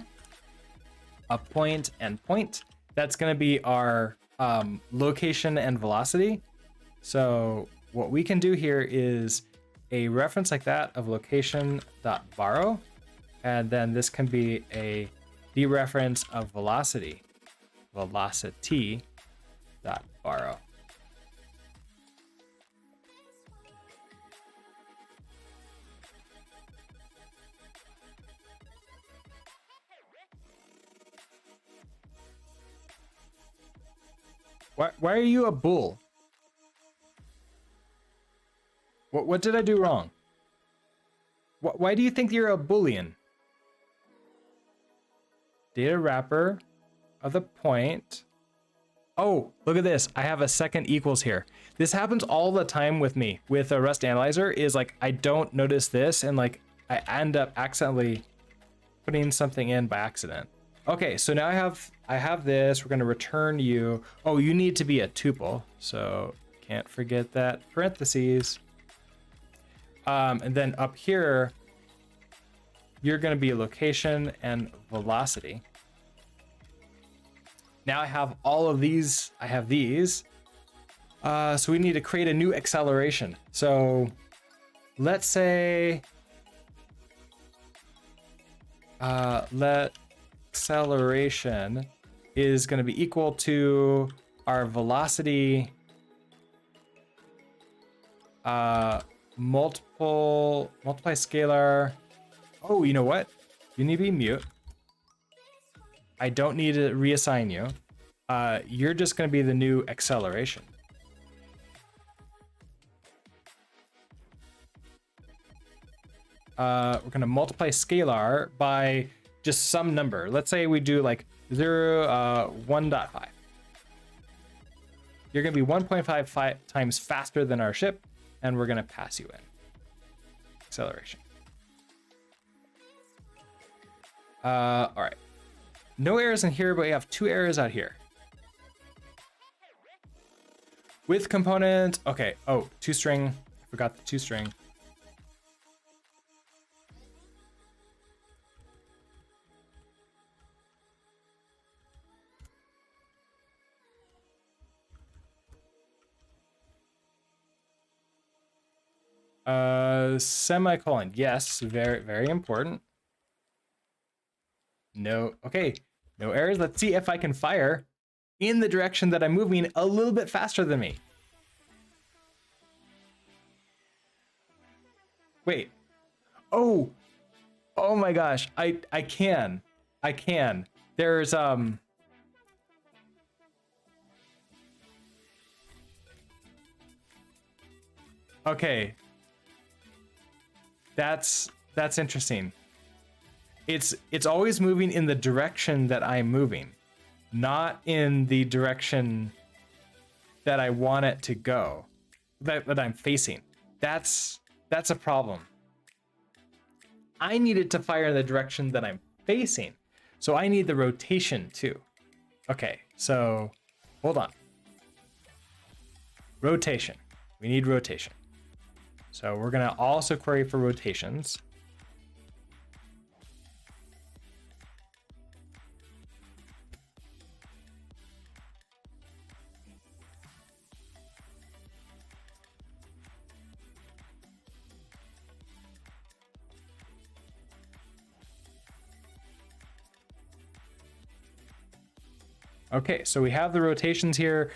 a point and point. That's going to be our location and velocity. So what we can do here is a reference like that of location.borrow, and then this can be a dereference of velocity, velocity.borrow. Why are you a bull? What did I do wrong? Why do you think you're a Boolean? Data wrapper of the point. Oh, look at this. I have a second equals here. This happens all the time with me with a Rust analyzer, is I don't notice this, and I end up accidentally putting something in by accident. Okay, so now I have this. We're going to return you. Oh, you need to be a tuple, so can't forget that. Parentheses. And then up here, you're going to be location and velocity. Now I have all of these. I have these. So we need to create a new acceleration. So let's say let acceleration is going to be equal to our velocity multiply scalar. Oh, you know what? You need to be mute. I don't need to reassign you. You're just going to be the new acceleration. We're going to multiply scalar by just some number. Let's say we do like 1.5. You're going to be 1.5 times faster than our ship, and we're going to pass you in. Acceleration. All right. No errors in here, but we have 2 errors out here. With component, okay. Oh, 2-string. I forgot the 2-string. Semicolon. Yes, very, very important. No, okay. No errors. Let's see if I can fire in the direction that I'm moving a little bit faster than me. Wait. Oh. Oh my gosh. I can. I can. There's okay. That's interesting. It's always moving in the direction that I'm moving, not in the direction that I want it to go, that I'm facing. That's a problem. I need it to fire in the direction that I'm facing, so I need the rotation too. Okay, so hold on. Rotation. We need rotation. So we're gonna also query for rotations. Okay, so we have the rotations here.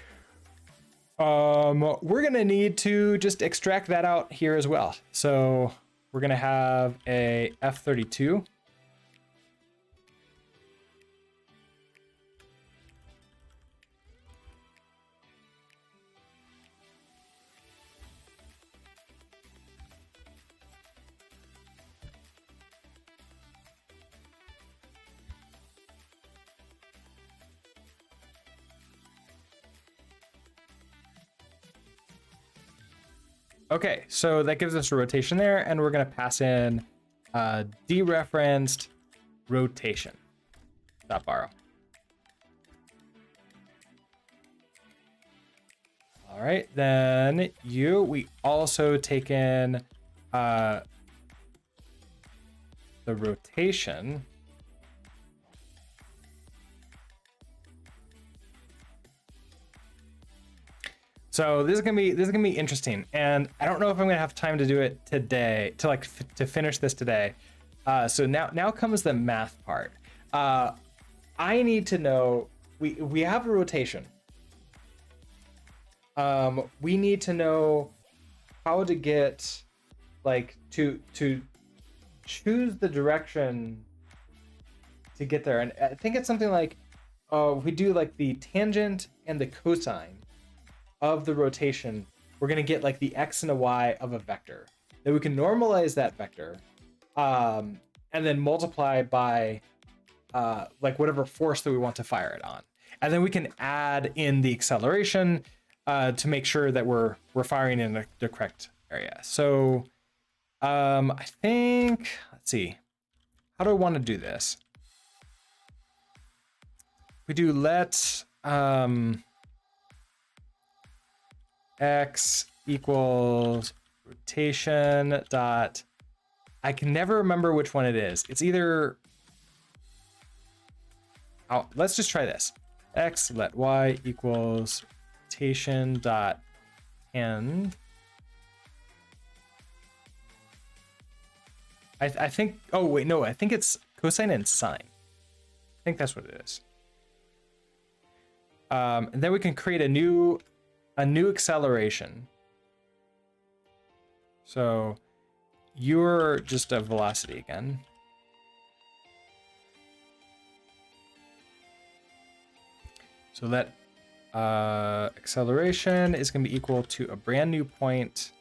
We're gonna need to just extract that out here as well. So we're gonna have a F32. Okay, so that gives us a rotation there, and we're gonna pass in dereferenced rotation. Dot borrow. All right, then we also take in the rotation. So this is gonna be interesting, and I don't know if I'm gonna have time to do it today to finish this today. So now comes the math part. I need to know, we have a rotation. We need to know how to get to choose the direction to get there, and I think it's something like we do like the tangent and the cosine of the rotation. We're gonna get like the x and a y of a vector. Then we can normalize that vector, and then multiply by like whatever force that we want to fire it on, and then we can add in the acceleration to make sure that we're firing in the correct area. So I think, let's see, how do I want to do this? We do let x equals rotation dot, I can never remember which one it is. It's either, oh, let's just try this. X let y equals rotation dot n. I think, oh wait, no, I think it's cosine and sine. I think that's what it is. And then we can create a new acceleration. So you're just a velocity again. So that acceleration is going to be equal to a brand new point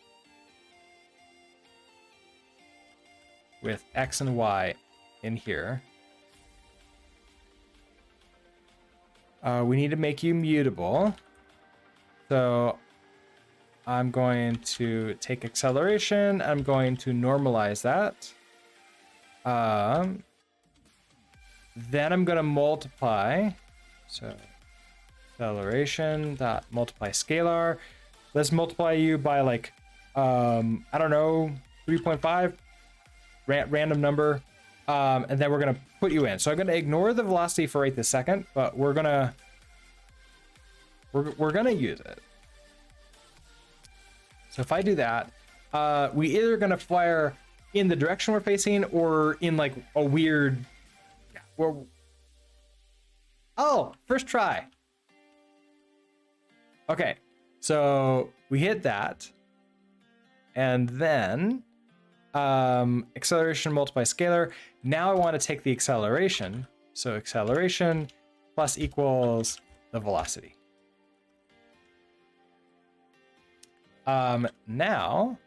with X and Y in here. We need to make you mutable. So I'm going to take acceleration. I'm going to normalize that. Then I'm going to multiply. So acceleration dot multiply scalar. Let's multiply you by like, I don't know, 3.5, random number. And then we're going to put you in. So I'm going to ignore the velocity for right this second, but we're going to use it. So if I do that, we either going to fire in the direction we're facing or in like a weird, oh, first try. Okay, so we hit that, and then acceleration multiply scalar. Now I want to take the acceleration. So acceleration plus equals the velocity. Now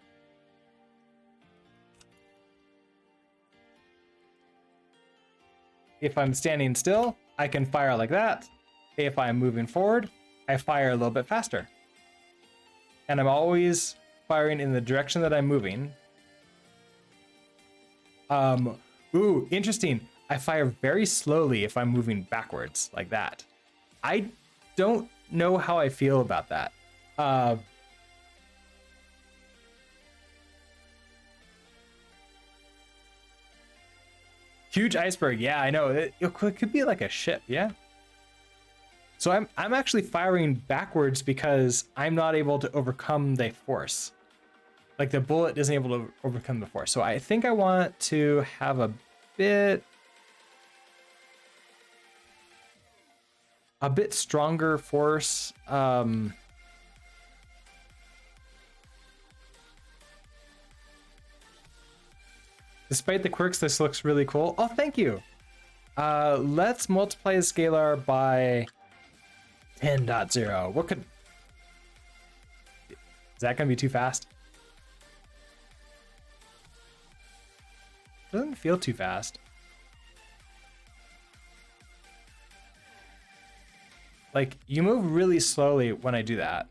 if I'm standing still, I can fire like that. If I'm moving forward, I fire a little bit faster. And I'm always firing in the direction that I'm moving. Ooh, interesting. I fire very slowly if I'm moving backwards like that. I don't know how I feel about that. Huge iceberg. Yeah, I know. It could be like a ship. Yeah. So I'm actually firing backwards because I'm not able to overcome the force. Like the bullet isn't able to overcome the force. So I think I want to have a bit stronger force. Despite the quirks, this looks really cool. Oh, thank you. Let's multiply the scalar by 10.0. What could... Is that going to be too fast? Doesn't feel too fast. Like, you move really slowly when I do that.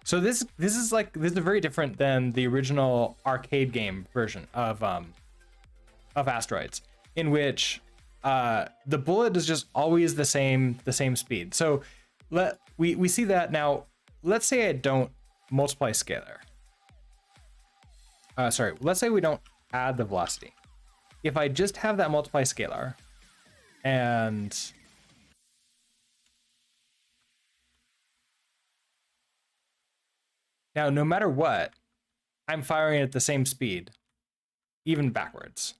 So this is very different than the original arcade game version of Asteroids, in which the bullet is just always the same speed. So we see that now. Let's say I don't multiply scalar. Sorry, let's say we don't add the velocity. If I just have that multiply scalar, and now no matter what, I'm firing at the same speed, even backwards.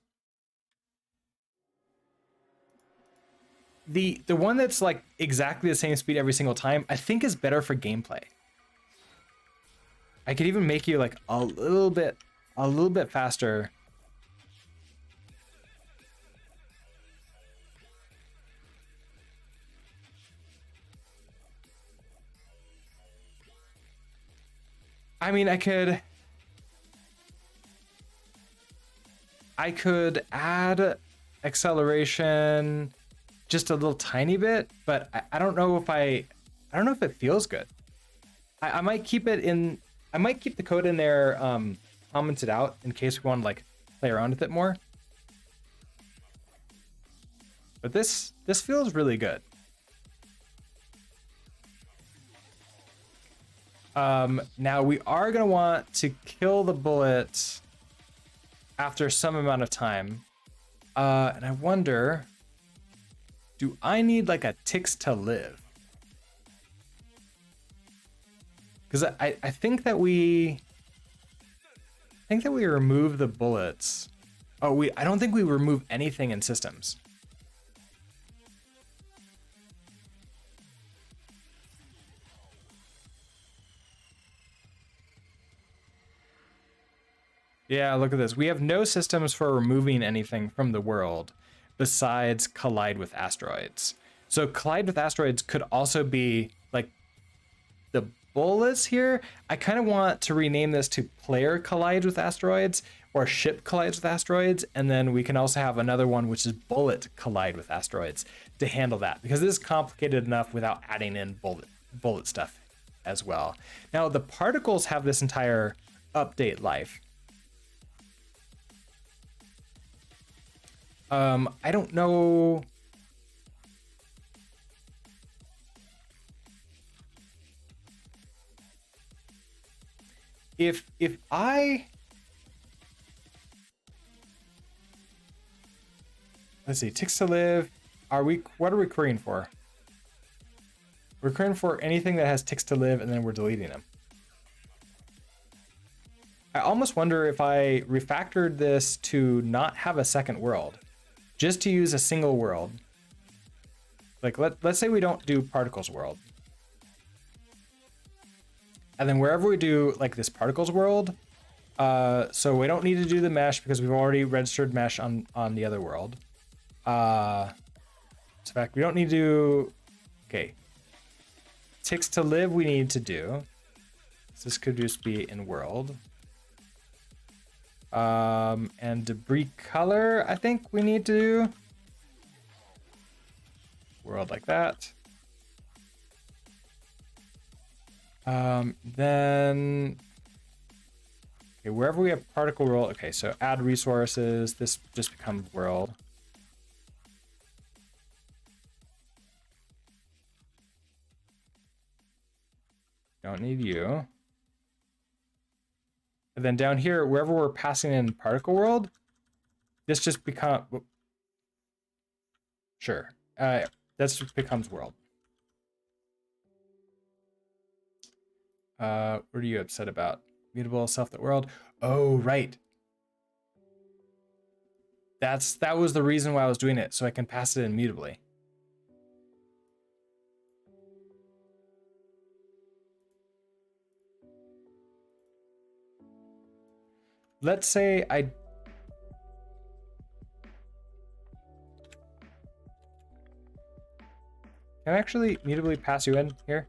The one that's like exactly the same speed every single time, I think is better for gameplay. I could even make you like a little bit faster. I mean, I could add acceleration just a little tiny bit, but I don't know if I don't know if it feels good. I might keep it in. I might keep the code in there commented out in case we want to like play around with it more. But this feels really good. Now we are gonna want to kill the bullet after some amount of time. And I wonder, do I need like a ticks to live? Because I think that we remove the bullets. Oh, I don't think we remove anything in systems. Yeah, look at this. We have no systems for removing anything from the world besides collide with asteroids. So collide with asteroids could also be like the bullets here. I kind of want to rename this to player collides with asteroids or ship collides with asteroids. And then we can also have another one, which is bullet collide with asteroids to handle that, because this is complicated enough without adding in bullet stuff as well. Now the particles have this entire update life. I don't know. If I, let's see, ticks to live, what are we querying for? We're querying for anything that has ticks to live, and then we're deleting them. I almost wonder if I refactored this to not have a second world, just to use a single world. Like let's say we don't do particles world. And then wherever we do like this particles world, so we don't need to do the mesh because we've already registered mesh on the other world. In fact, we don't need to, okay. Ticks to live we need to do. So this could just be in world. And debris color, I think we need to do world like that. Then, okay, wherever we have particle world, okay, so add resources, this just becomes world. Don't need you. And then down here, wherever we're passing in particle world, this just becomes, sure, that just becomes world. What are you upset about? Mutable self-lit world? Oh, right. That was the reason why I was doing it, so I can pass it in mutably. Let's say I... Can I actually mutably pass you in here?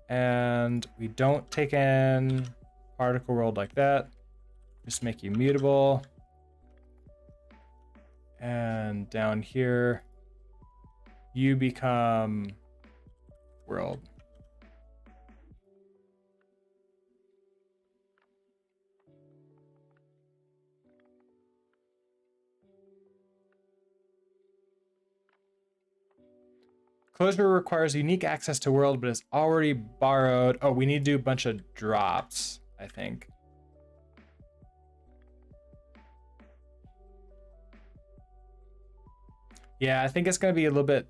And we don't take in particle world like that. Just make you mutable. And down here, you become world. Closure requires unique access to world, but it's already borrowed. Oh, we need to do a bunch of drops, I think. Yeah, I think it's going to be a little bit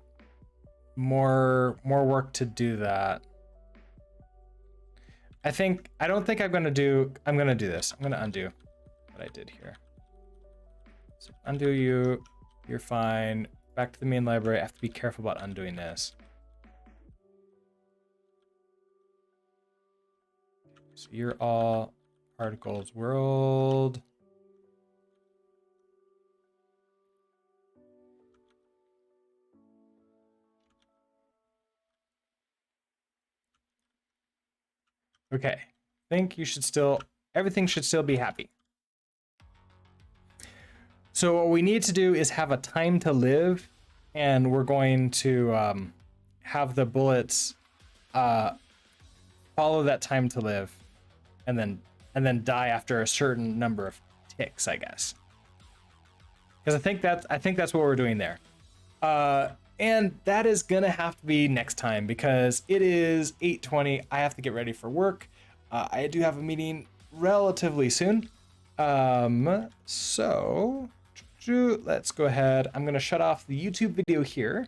more work to do that. I don't think I'm going to do this. I'm going to undo what I did here. So undo you, you're fine. Back to the main library. I have to be careful about undoing this. So you're all particles world. Okay, I think you should still, everything should still be happy. So what we need to do is have a time to live, and we're going to have the bullets follow that time to live, and then die after a certain number of ticks, I guess. Because I think that's what we're doing there. And that is gonna have to be next time because it is 8:20. I have to get ready for work. I do have a meeting relatively soon. So let's go ahead. I'm gonna shut off the YouTube video here.